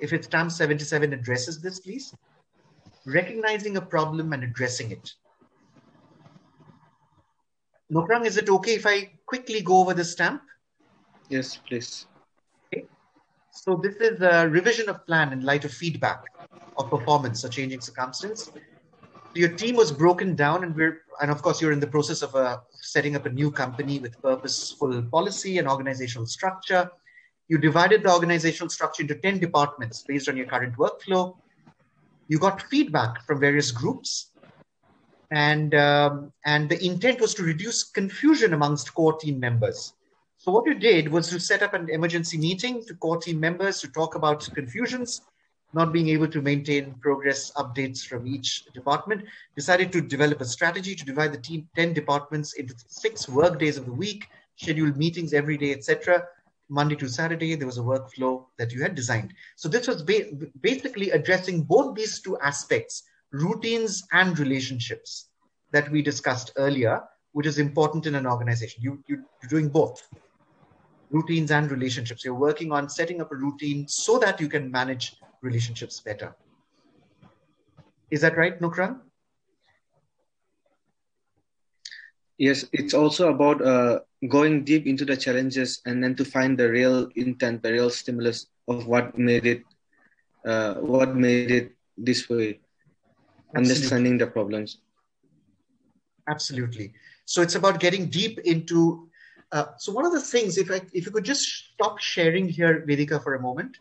it's stamp 77 addresses this, please. Recognizing a problem and addressing it. Nokrang, is it okay if I quickly go over the stamp? Yes, please. Okay. So this is a revision of plan in light of feedback of performance or changing circumstance. Your team was broken down, and of course you're in the process of setting up a new company with purposeful policy and organizational structure. You divided the organizational structure into 10 departments based on your current workflow. You got feedback from various groups, and the intent was to reduce confusion amongst core team members. So what you did was to set up an emergency meeting to core team members to talk about confusions, not being able to maintain progress updates from each department. Decided to develop a strategy to divide the team 10 departments into 6 work days of the week, scheduled meetings every day, etc. Monday to Saturday, there was a workflow that you had designed. So this was basically addressing both these two aspects, routines and relationships, that we discussed earlier, which is important in an organization. You're doing both, routines and relationships. You're working on setting up a routine so that you can manage relationships better. Is that right, Nokrang? Yes, it's also about going deep into the challenges and then to find the real intent, the real stimulus of what made it this way. Absolutely. Understanding the problems. Absolutely. So it's about getting deep into. So one of the things, if you could just stop sharing here, Vedika, for a moment.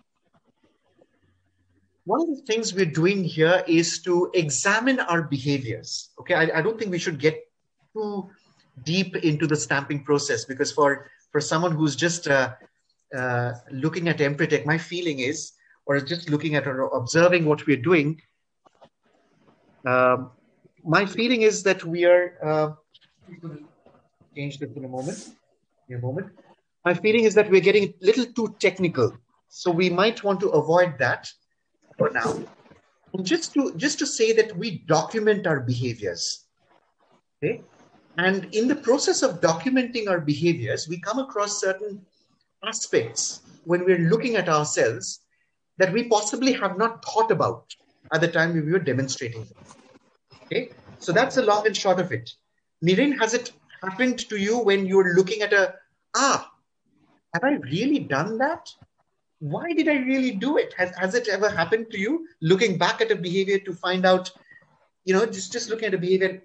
One of the things we're doing here is to examine our behaviors. Okay, I don't think we should get too deep into the stamping process, because for someone who's just looking at Empretech, my feeling is, or just looking at or observing what we're doing, my feeling is that we are, change this in a moment. My feeling is that we're getting a little too technical. So we might want to avoid that for now. And just to say that we document our behaviors. Okay. And in the process of documenting our behaviors, we come across certain aspects when we're looking at ourselves that we possibly have not thought about at the time we were demonstrating them. Okay, so that's the long and short of it. Niren, has it happened to you when you're looking at have I really done that? Why did I really do it? Has it ever happened to you, looking back at a behavior to find out, just looking at a behavior,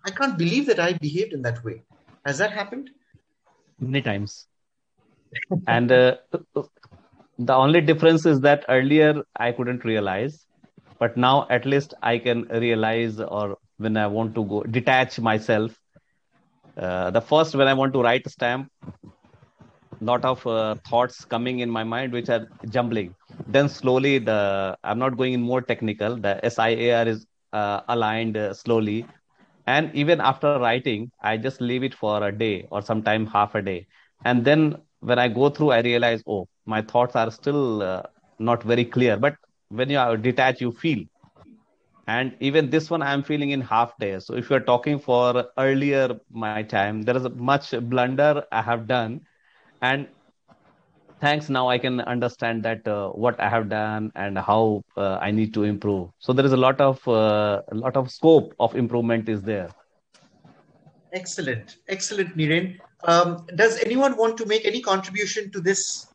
I can't believe that I behaved in that way. Has that happened? Many times. And the only difference is that earlier I couldn't realize, But now at least I can realize, or when I want to go detach myself, the first, when I want to write a stamp, lot of thoughts coming in my mind which are jumbling. Then slowly, I'm not going in more technical, the SIAR is aligned slowly. And even after writing, I just leave it for a day or sometime half a day. And then when I go through, I realize, oh, my thoughts are still not very clear. But when you are detached, you feel. And even this one, I'm feeling in half day. So if you're talking for earlier my time, there is a much blunder I have done. And thanks, now I can understand that what I have done and how I need to improve. So there is a lot of scope of improvement is there. Excellent, excellent, Niren. Does anyone want to make any contribution to this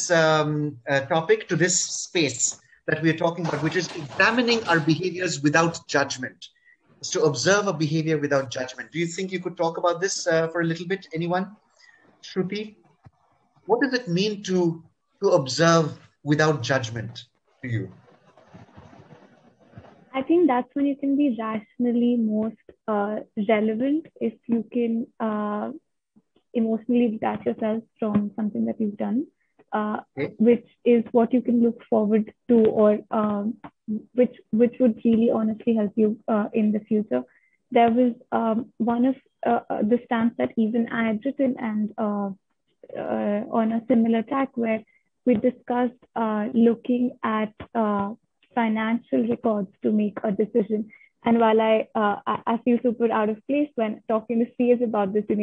topic, to this space that we are talking about, which is examining our behaviors without judgment? Is to observe a behavior without judgment. Do you think you could talk about this for a little bit? Anyone? Shruti, what does it mean to observe without judgment to you? I think that's when you can be rationally most relevant, if you can emotionally detach yourself from something that you've done, which is what you can look forward to, or which would really honestly help you in the future. There was one of the stamps that even I had written, and on a similar track, where we discussed looking at financial records to make a decision. And while I feel super out of place when talking to CAs about this, and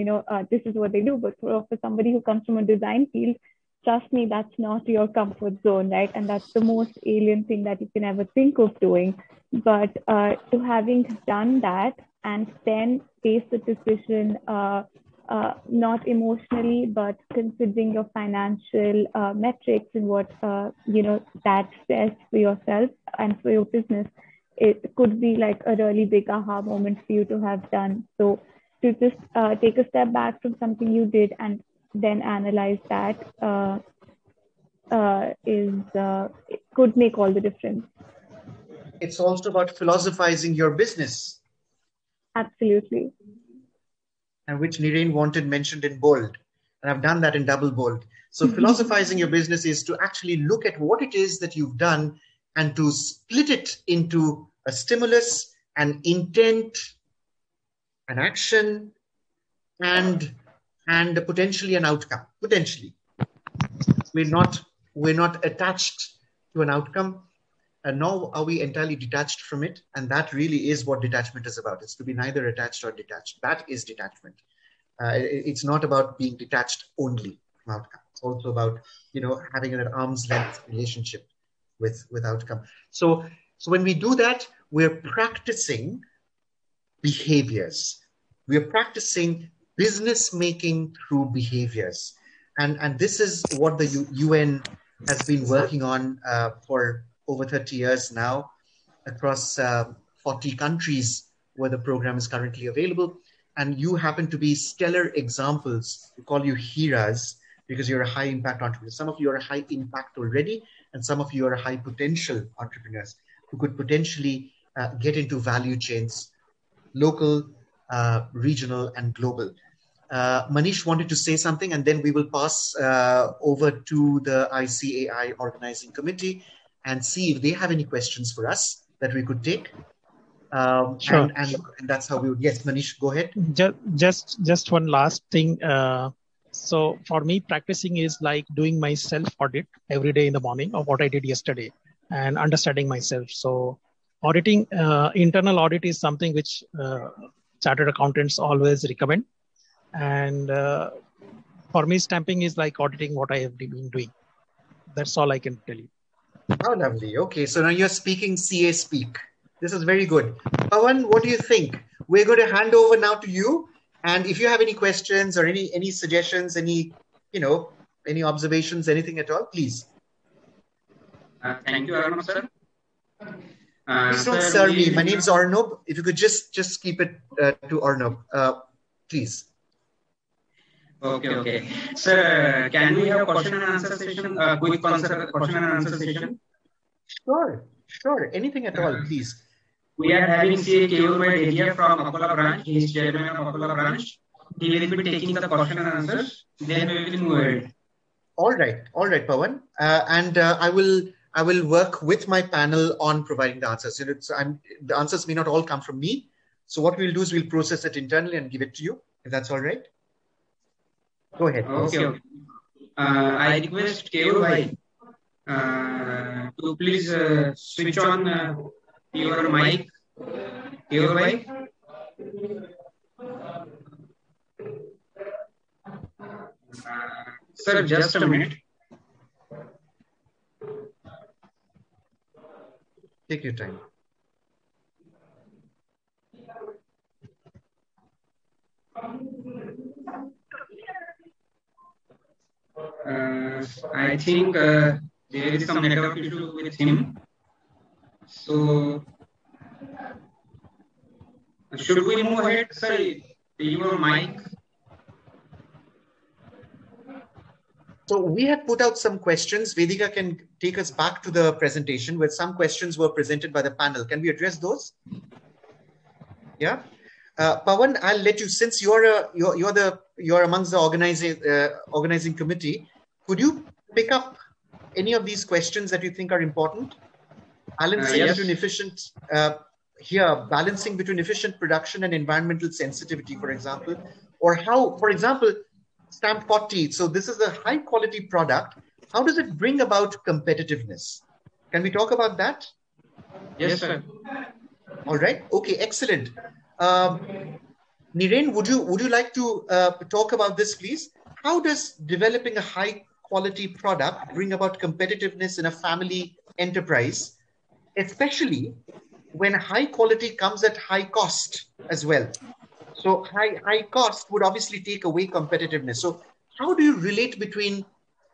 this is what they do, but for somebody who comes from a design field, trust me, that's not your comfort zone, right? And that's the most alien thing that you can ever think of doing. But to having done that and then face the decision, not emotionally, but considering your financial metrics and what that says for yourself and for your business, it could be like a really big aha moment for you to have done. So to just take a step back from something you did and then analyze that it could make all the difference. It's also about philosophizing your business. Absolutely. And which Niren mentioned in bold. And I've done that in double bold. So philosophizing your business is to actually look at what it is that you've done and to split it into a stimulus, an intent, an action, and potentially an outcome. Potentially. We're not attached to an outcome, and nor are we entirely detached from it. And that really is what detachment is about. It's to be neither attached or detached. That is detachment. It's not about being detached only from outcome. It's also about, having an arm's length relationship with outcome. So when we do that, we're practicing behaviors. We're practicing business making through behaviors. And this is what the UN has been working on for over 30 years now across 40 countries where the program is currently available. And you happen to be stellar examples. We call you Hiras because you're a high impact entrepreneur. Some of you are high impact already, and some of you are high potential entrepreneurs who could potentially get into value chains, local, regional, and global. Manish wanted to say something, and then we will pass over to the ICAI organizing committee and see if they have any questions for us that we could take. Sure. And that's how we would. Yes, Manish, go ahead. Just one last thing. So for me, practicing is like doing my self audit every day in the morning of what I did yesterday and understanding myself. So auditing, internal audit is something which chartered accountants always recommend. And for me, stamping is like auditing what I have been doing. That's all I can tell you. Oh, lovely. Okay, so now you're speaking CA speak. This is very good. Pawan, what do you think? We're going to hand over now to you. And if you have any questions or any suggestions, any observations, anything at all, please. Thank you, Arnab, sir. Please don't sir me. My name's Arnab. If you could just keep it to Arnab, please. Okay. Sir, can we have question and answer session? Quick question and answer session? Sure. Sure, anything at all, please. We are having CA Keyurwide area from Akola branch. He is chairman of Akola branch. He will be taking the question and answers. Then we will move ahead. All right, Pawan. I will work with my panel on providing the answers. The answers may not all come from me. So what we'll do is we'll process it internally and give it to you, if that's all right. Go ahead. Okay. I request Keyurwide to please switch on your mic. Keyurwide. Sir, just a minute. Take your time. I think there is some network issue with him. So, should we move ahead? Sir, your mic. So we had put out some questions. Vedika can take us back to the presentation where some questions were presented by the panel. Can we address those? Yeah. Pawan, I'll let you, since you're amongst the organizing committee, could you pick up any of these questions that you think are important? Balancing between efficient balancing between efficient production and environmental sensitivity, for example, or how, for example, stamp 40. So this is a high quality product. How does it bring about competitiveness? Can we talk about that? Yes, sir. All right. Okay. Excellent. Niren, would you like to talk about this, please? How does developing a high quality product bring about competitiveness in a family enterprise, especially when high quality comes at high cost as well? So high cost would obviously take away competitiveness. So how do you relate between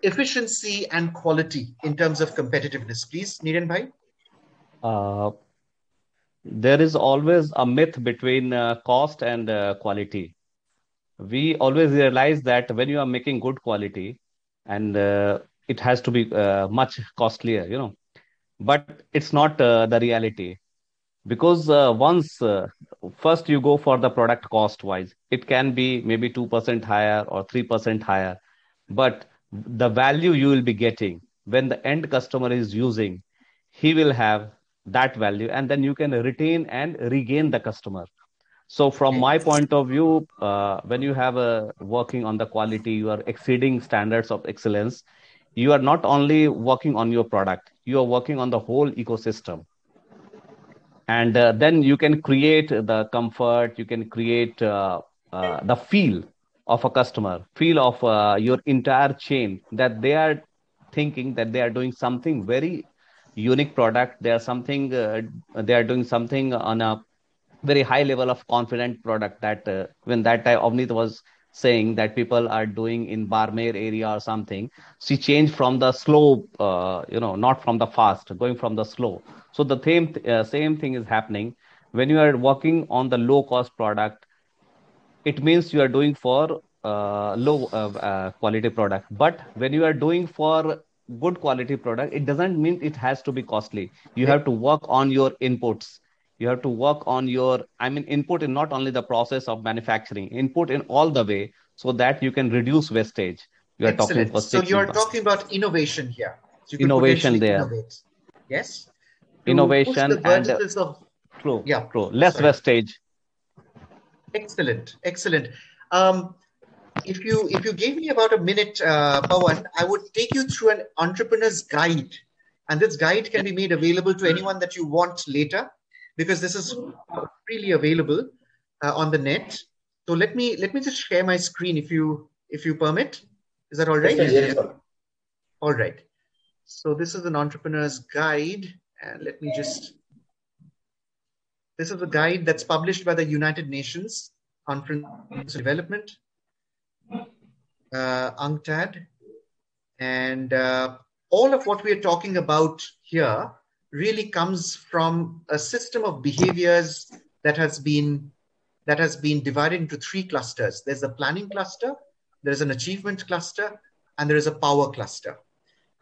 efficiency and quality in terms of competitiveness, please, Niren bhai? There is always a myth between cost and quality. We always realize that when you are making good quality, and it has to be much costlier, but it's not the reality. Because once first you go for the product cost wise, it can be maybe 2% higher or 3% higher, but the value you will be getting when the end customer is using, he will have that value, and then you can retain and regain the customer. So from my point of view, when you have working on the quality, you are exceeding standards of excellence. You are not only working on your product, you are working on the whole ecosystem. And then you can create the comfort, you can create the feel of a customer, feel of your entire chain, that they are thinking that they are doing something very unique product. They are doing something on a very high level of confident product, that when that time Avneet was saying that people are doing in Barmer area or something, she changed from the slow, not from the fast, going from the slow. So the same thing is happening when you are working on the low cost product. It means you are doing for low quality product. But when you are doing for good quality product, it doesn't mean it has to be costly. You have to work on your inputs. You have to work on your, input in not only the process of manufacturing, input in all the way, so that you can reduce wastage. You are Excellent. talking for so you are talking about innovation here. So you could innovation there. Innovate. Yes. Innovation and true. Less wastage. Excellent. If you gave me about a minute, Pawan, I would take you through an entrepreneur's guide, and this guide can be made available to anyone that you want later, because this is freely available on the net. So let me just share my screen if you permit. Is that all right? Yes, sir. All right. So this is an entrepreneur's guide, and let me just. This is a guide that's published by the United Nations Conference on Development, UNCTAD, and all of what we are talking about here really comes from a system of behaviors that has been divided into three clusters. There's a planning cluster, there's an achievement cluster, and there is a power cluster.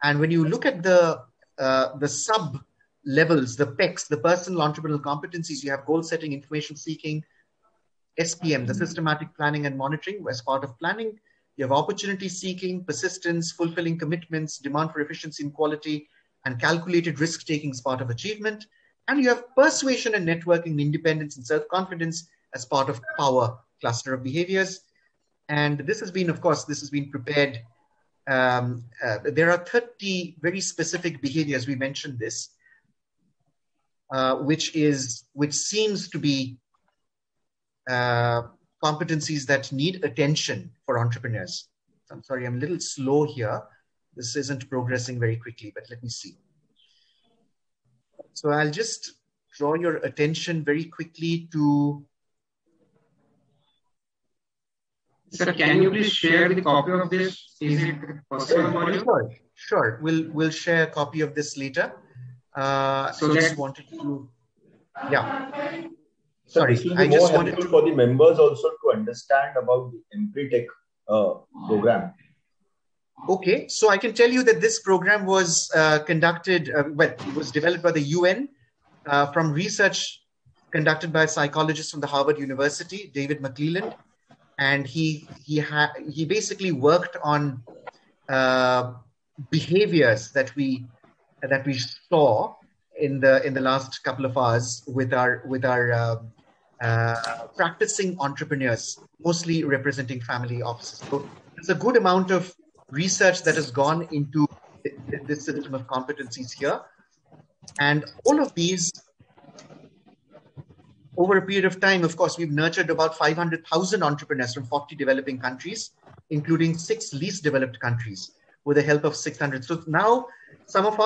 And when you look at the sub levels, the PECs, the personal entrepreneurial competencies. You have goal setting, information seeking, SPM, the systematic planning and monitoring as part of planning. You have opportunity seeking, persistence, fulfilling commitments, demand for efficiency and quality, and calculated risk taking as part of achievement. And you have persuasion and networking, independence and self-confidence as part of power cluster of behaviors. And this has been, of course, this has been prepared. There are 30 very specific behaviors. We mentioned this, which seems to be competencies that need attention for entrepreneurs. I'm sorry, I'm a little slow here. This isn't progressing very quickly, but let me see. So I'll just draw your attention very quickly to... Sir, can you please share the copy of this? Is it possible for you? Sure. We'll share a copy of this later. So just wanted to... Yeah. Sorry, this will be more helpful for the members also to understand about the Empretech program. Okay, so I can tell you that this program was conducted, it was developed by the UN from research conducted by a psychologist from the Harvard University, David McClelland, and he basically worked on behaviors that we saw in the last couple of hours with our practicing entrepreneurs, mostly representing family offices. So there's a good amount of research that has gone into this system of competencies here. And all of these, over a period of time, of course, we've nurtured about 500,000 entrepreneurs from 40 developing countries, including 6 least developed countries, with the help of 600. So now some of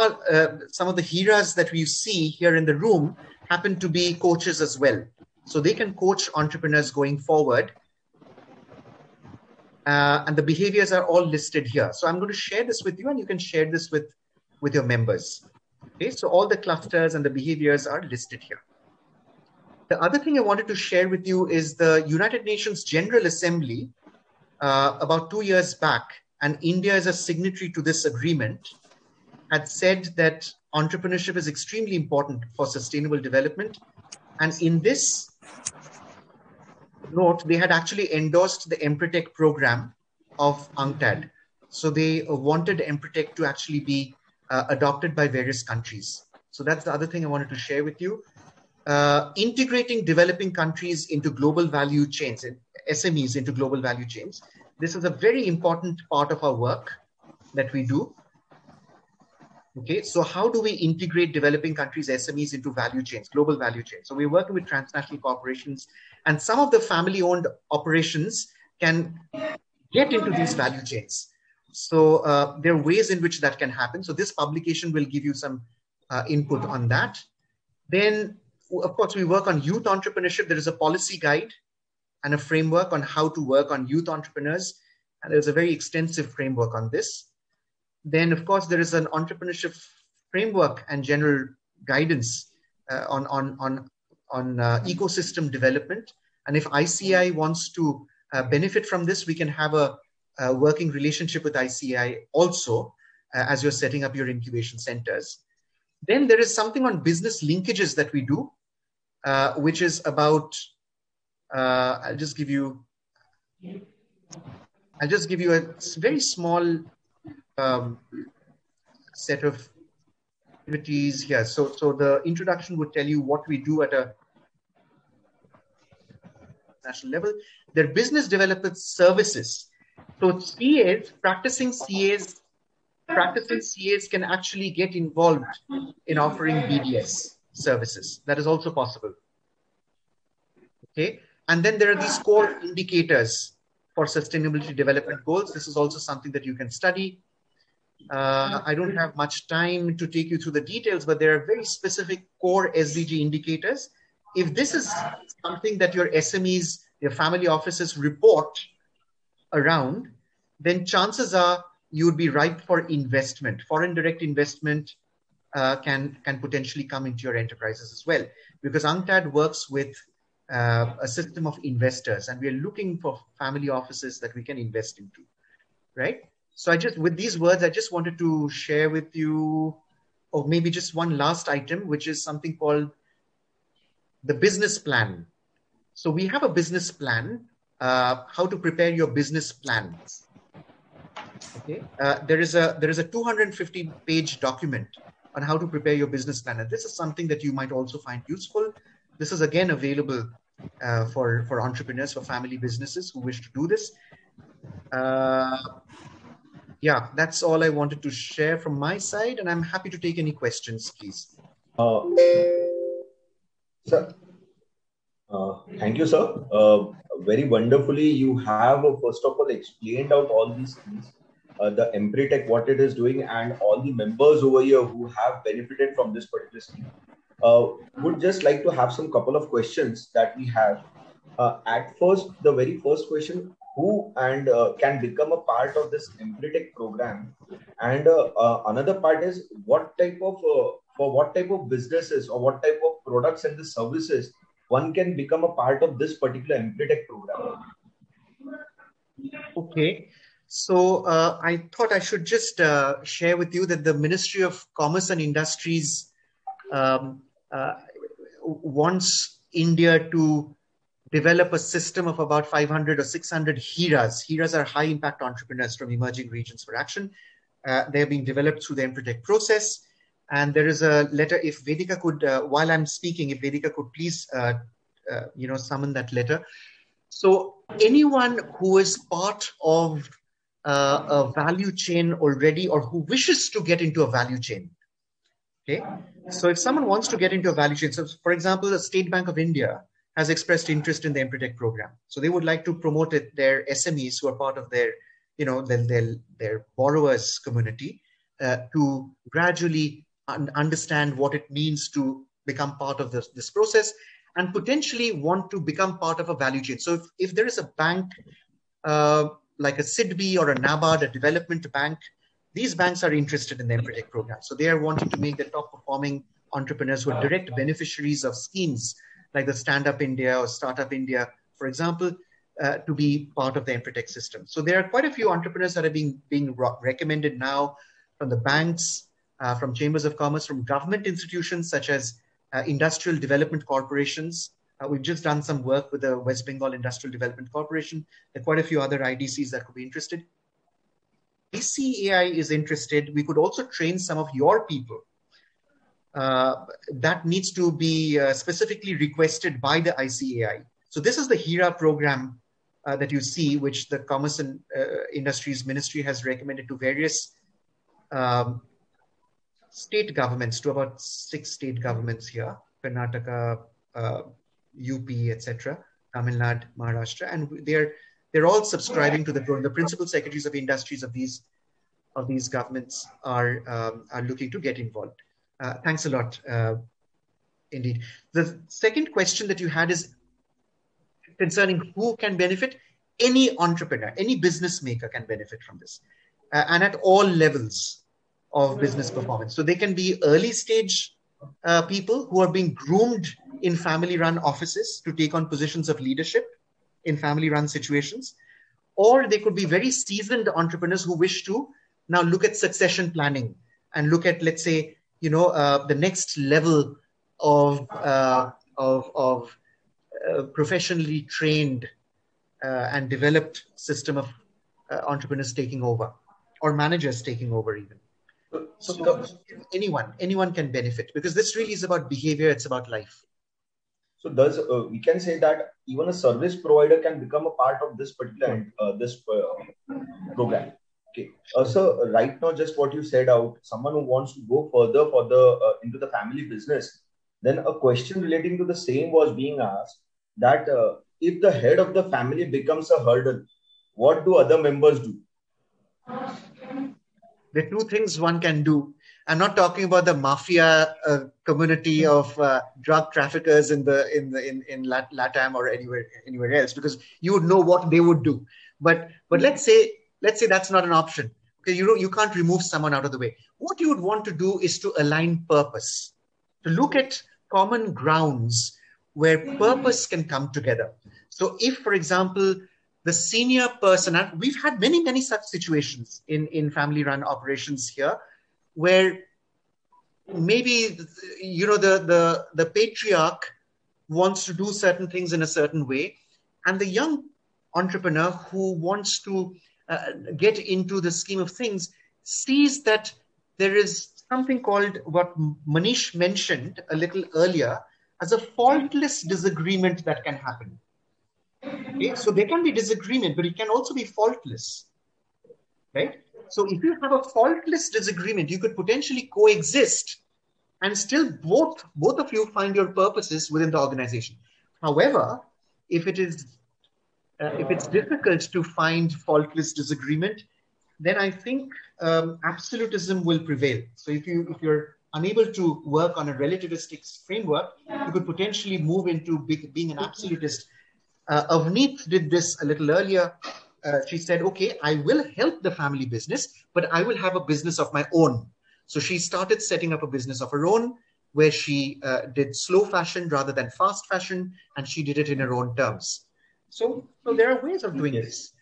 the heroes that we see here in the room happen to be coaches as well. So they can coach entrepreneurs going forward. And the behaviors are all listed here. So I'm going to share this with you, and you can share this with your members. Okay, so all the clusters and the behaviors are listed here. The other thing I wanted to share with you is the United Nations General Assembly about 2 years back, and India is a signatory to this agreement, had said that entrepreneurship is extremely important for sustainable development. And in this note, they had actually endorsed the Empretech program of UNCTAD. So they wanted Empretech to actually be adopted by various countries. So that's the other thing I wanted to share with you. Integrating developing countries into global value chains, and SMEs into global value chains. This is a very important part of our work that we do. Okay, so how do we integrate developing countries' SMEs into value chains, global value chains? So we're working with transnational corporations, and some of the family-owned operations can get into these value chains. So there are ways in which that can happen. So this publication will give you some input on that. Then, of course, we work on youth entrepreneurship. There is a policy guide and a framework on how to work on youth entrepreneurs. And there's a very extensive framework on this. Then, of course, there is an entrepreneurship framework and general guidance on ecosystem development. And if ICAI wants to benefit from this, we can have a working relationship with ICAI also as you're setting up your incubation centers. Then there is something on business linkages that we do, which is about, I'll just give you a very small set of activities here. So the introduction would tell you what we do at a national level. They're business development services. So CAs, practicing CAs can actually get involved in offering BDS services. That is also possible. Okay, and then there are these core indicators for sustainability development goals. This is also something that you can study. I don't have much time to take you through the details, but there are very specific core SDG indicators. If this is something that your SMEs, your family offices report around, then chances are you would be ripe for investment. Foreign direct investment can potentially come into your enterprises as well, because UNCTAD works with a system of investors, and we are looking for family offices that we can invest into, right? So with these words, I just wanted to share with you. or maybe just one last item, which is something called the business plan. So we have a business plan, how to prepare your business plans. Okay, there is a 250-page document on how to prepare your business plan, and this is something that you might also find useful. This is again available for entrepreneurs, for family businesses who wish to do this. Yeah, that's all I wanted to share from my side, and I'm happy to take any questions, please. Sir, thank you, sir. Very wonderfully, you have first of all explained out all these things, the Empretech, what it is doing, and all the members over here who have benefited from this particular scheme. Would just like to have some couple of questions that we have. At first, the very first question: who and can become a part of this Empretech program? And another part is what type of for what type of businesses or what type of products and the services one can become a part of this particular Empretech program? Okay, so I thought I should just share with you that the Ministry of Commerce and Industries wants India to develop a system of about 500 or 600 HIRAs. HIRAs are high impact entrepreneurs from emerging regions for action. They're being developed through the Empretech process. And there is a letter, if Vedika could, while I'm speaking, if Vedika could please, summon that letter. So anyone who is part of a value chain already, or who wishes to get into a value chain, okay? So if someone wants to get into a value chain, so for example, the State Bank of India has expressed interest in the Empretech program. So they would like to promote it, their SMEs who are part of their, their borrowers community, to gradually understand what it means to become part of this process, and potentially want to become part of a value chain. So if there is a bank like a SIDBI or a NABARD, a development bank, these banks are interested in the Empretech program. So they are wanting to make the top performing entrepreneurs who are direct beneficiaries of schemes like the Stand Up India or Startup India, for example, to be part of the Empretech system. So there are quite a few entrepreneurs that are being recommended now from the banks, from chambers of commerce, from government institutions such as industrial development corporations. We've just done some work with the West Bengal Industrial Development Corporation. There are quite a few other IDCs that could be interested. ICAI is interested. We could also train some of your people. That needs to be specifically requested by the ICAI. So this is the HIRA program that you see, which the Commerce and Industries Ministry has recommended to various state governments, to about 6 state governments here, Karnataka, UP, etc., Tamil Nadu, Maharashtra, and they're all subscribing to the program. The principal secretaries of industries of these governments are looking to get involved. Thanks a lot, indeed. The second question that you had is concerning who can benefit. Any entrepreneur, any business maker can benefit from this, and at all levels of business performance. So they can be early stage people who are being groomed in family-run offices to take on positions of leadership in family-run situations, or they could be very seasoned entrepreneurs who wish to now look at succession planning and look at, let's say, the next level of professionally trained and developed system of entrepreneurs taking over, or managers taking over even. So anyone can benefit, because this really is about behavior, it's about life. So does we can say that even a service provider can become a part of this particular program? Okay. So right now, just what you said out, someone who wants to go further for the into the family business, then a question relating to the same was being asked, that if the head of the family becomes a hurdle, what do other members do? There are two things one can do. I'm not talking about the mafia community of drug traffickers in LATAM or anywhere else, because you would know what they would do. But let's say that's not an option. Okay, you can't remove someone out of the way. What you would want to do is to align purpose, to look at common grounds where purpose can come together. So if, for example, the senior person, and we've had many such situations in family-run operations here, where maybe, you know, the patriarch wants to do certain things in a certain way, and the young entrepreneur who wants to get into the scheme of things sees that there is something called, what Manish mentioned a little earlier, as a faultless disagreement that can happen. Okay, so there can be disagreement, but it can also be faultless, right? So if you have a faultless disagreement, you could potentially coexist and still both of you find your purposes within the organization. However, if it's difficult to find faultless disagreement, then I think absolutism will prevail. So if you're unable to work on a relativistic framework, you could potentially move into being an absolutist. Avneet did this a little earlier. She said, okay, I will help the family business, but I will have a business of my own. So she started setting up a business of her own, where she did slow fashion rather than fast fashion, and she did it in her own terms. So there are ways of doing this.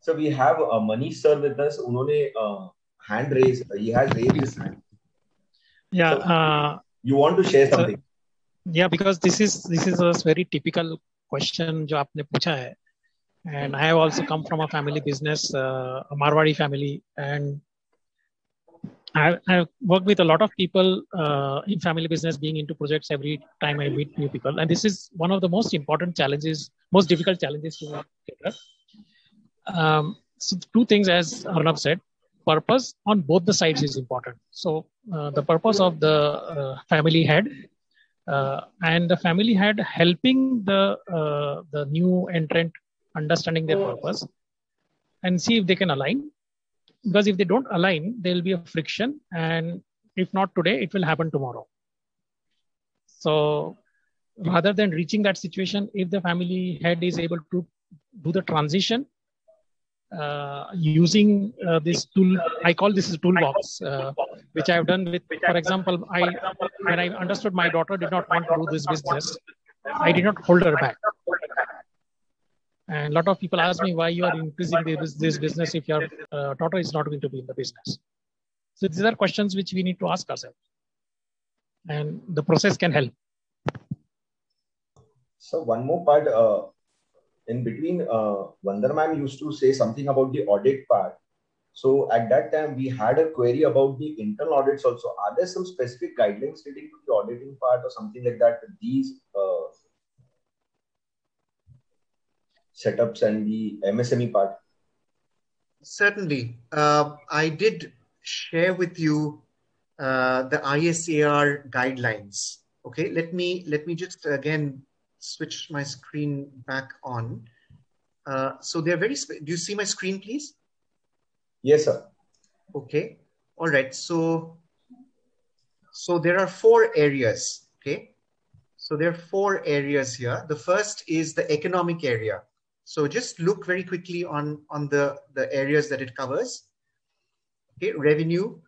So we have Manish sir with us. Unhone hand raised. He has raised his hand. Yeah. So, you want to share something? Yeah, because this is a very typical question जो आपने पूछा है. And I have also come from a family business, a Marwari family, and I work with a lot of people in family business, being into projects every time I meet new people. And this is one of the most important challenges, most difficult challenges to address. So two things, as Arnab said, purpose on both the sides is important. So the purpose of the family head and the family head helping the new entrant understanding their purpose and see if they can align. Because if they don't align, there will be a friction, and if not today, it will happen tomorrow. So rather than reaching that situation, if the family head is able to do the transition using this tool, I call this a toolbox, which I have done with, for example, when I understood my daughter did not want to do this business, I did not hold her back. And a lot of people ask me why you are increasing this business if your daughter is not going to be in the business. So these are questions which we need to ask ourselves, and the process can help. So one more part in between, Vandana ma'am used to say something about the audit part. So at that time, we had a query about the internal audits also. Are there some specific guidelines relating to the auditing part or something like that? These setups and the MSME part? Certainly. I did share with you the ICAI guidelines. Okay, let me just again switch my screen back on. So they're very, do you see my screen, please? Yes, sir. Okay. All right. So there are 4 areas. Okay. So there are 4 areas here. The first is the economic area. So just look very quickly on the areas that it covers. Okay. Revenue,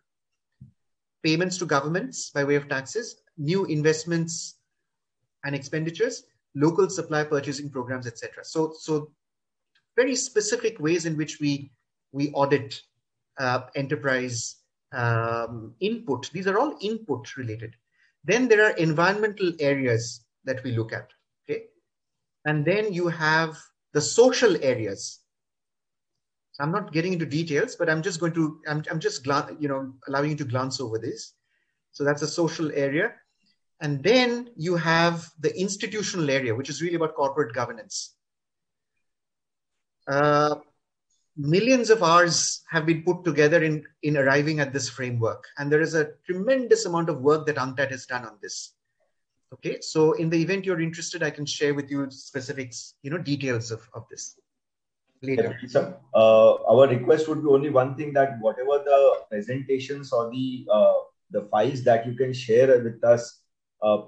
payments to governments by way of taxes, new investments and expenditures, local supply purchasing programs, etc. So very specific ways in which we audit enterprise input. These are all input related. Then there are environmental areas that we look at. Okay, and then you have the social areas. So I'm not getting into details, but I'm just going to allowing you to glance over this. So that's a social area. And then you have the institutional area, which is really about corporate governance. Millions of hours have been put together in arriving at this framework. And there is a tremendous amount of work that UNCTAD has done on this. Okay, so in the event you're interested, I can share with you specifics, details of this later. Our request would be only one thing, that whatever the presentations or the files that you can share with us,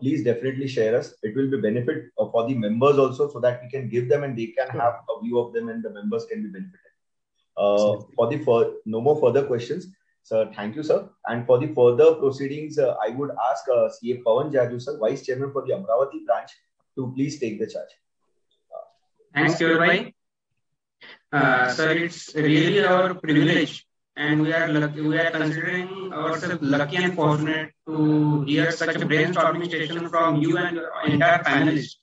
please definitely share us. It will be benefit for the members also, so that we can give them and they can have a view of them and the members can be benefited. No more further questions. Sir, thank you, sir. And for the further proceedings, I would ask CA Pawan Jaju, sir, Vice Chairman for the Amravati branch, to please take the charge. Thanks, Keyur bhai. Sir, it's really our privilege and we are considering ourselves lucky and fortunate to hear such a brainstorming session from you and your entire panelists.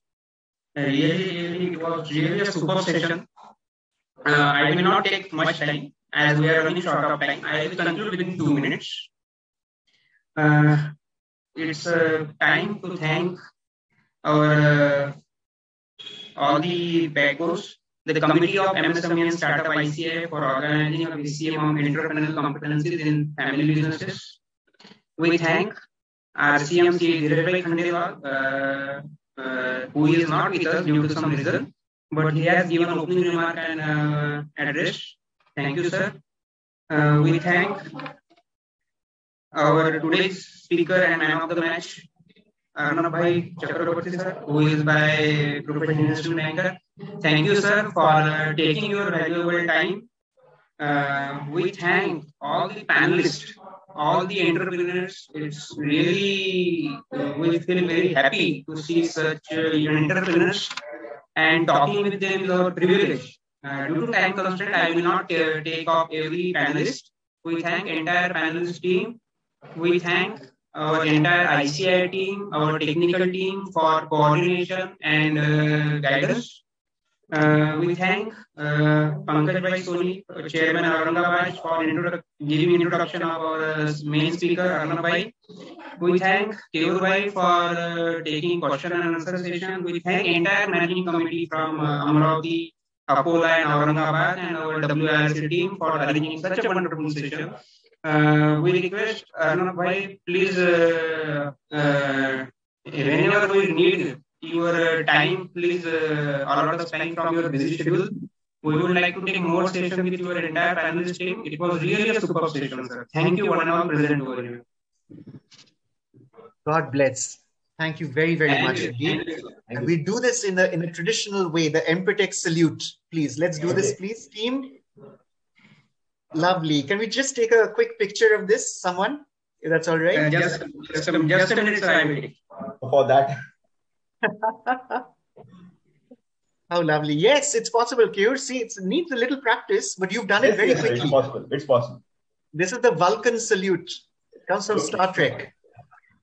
Really, it was really a superb session. I will not take much time as we are running short of time. I will conclude within 2 minutes. It's time to thank our all the backbones, the committee of MSME and Startup ICAI for organizing a VCM on entrepreneurial competencies in family businesses. We thank RCM Dhiraj Khandewal, who is not with us due to some reason, but he has given an opening remark and address. Thank you, sir. We thank our today's speaker and man of the match, Arnab Bhai Chakraborty sir, who is by professional investment banker. Thank you, sir, for taking your valuable time. We thank all the panelists, all the entrepreneurs. It's really, we feel very happy to see such entrepreneurs, and talking with them is our privilege. Due to time constraint, I will not take off every panelist. We thank entire panelist team. We thank our entire ICAI team, our technical team for coordination and guidance. We thank Pankaj Bhai Soni, Chairman Aurangabad, for giving introduction of our main speaker, Arnab Bhai. We thank Keyur Bhai for taking question and answer session. We thank entire managing committee from Amravati, Akola and Aurangabad, and our WIRC team for arranging such a wonderful session. We request Arnab Bhai, please, whenever we need your time, please allot us time from your busy schedule. We would like to take more session with your entire panelist team. It was really a superb session, sir. Thank you, one and all present over here. God bless. Thank you very, very much indeed. And we do this in a traditional way, the Empretech salute. Please, let's do this, please, team. Lovely. Can we just take a quick picture of this, someone? If that's all right. Just a minute, sir. I will take. For that. How lovely. Yes, it's possible, Keyur. See, it needs a little practice, but you've done it very quickly. It's possible. It's possible. This is the Vulcan salute. It comes from Star Trek.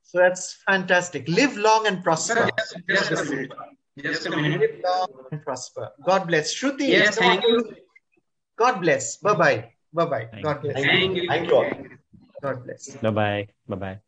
So that's fantastic. Live long and prosper. Just a minute. Just a minute. Live long and prosper. God bless. Shruti. Yes, thank you. God bless. Bye-bye. Bye-bye. God bless. Thank you all. God bless. Bye-bye. Bye-bye.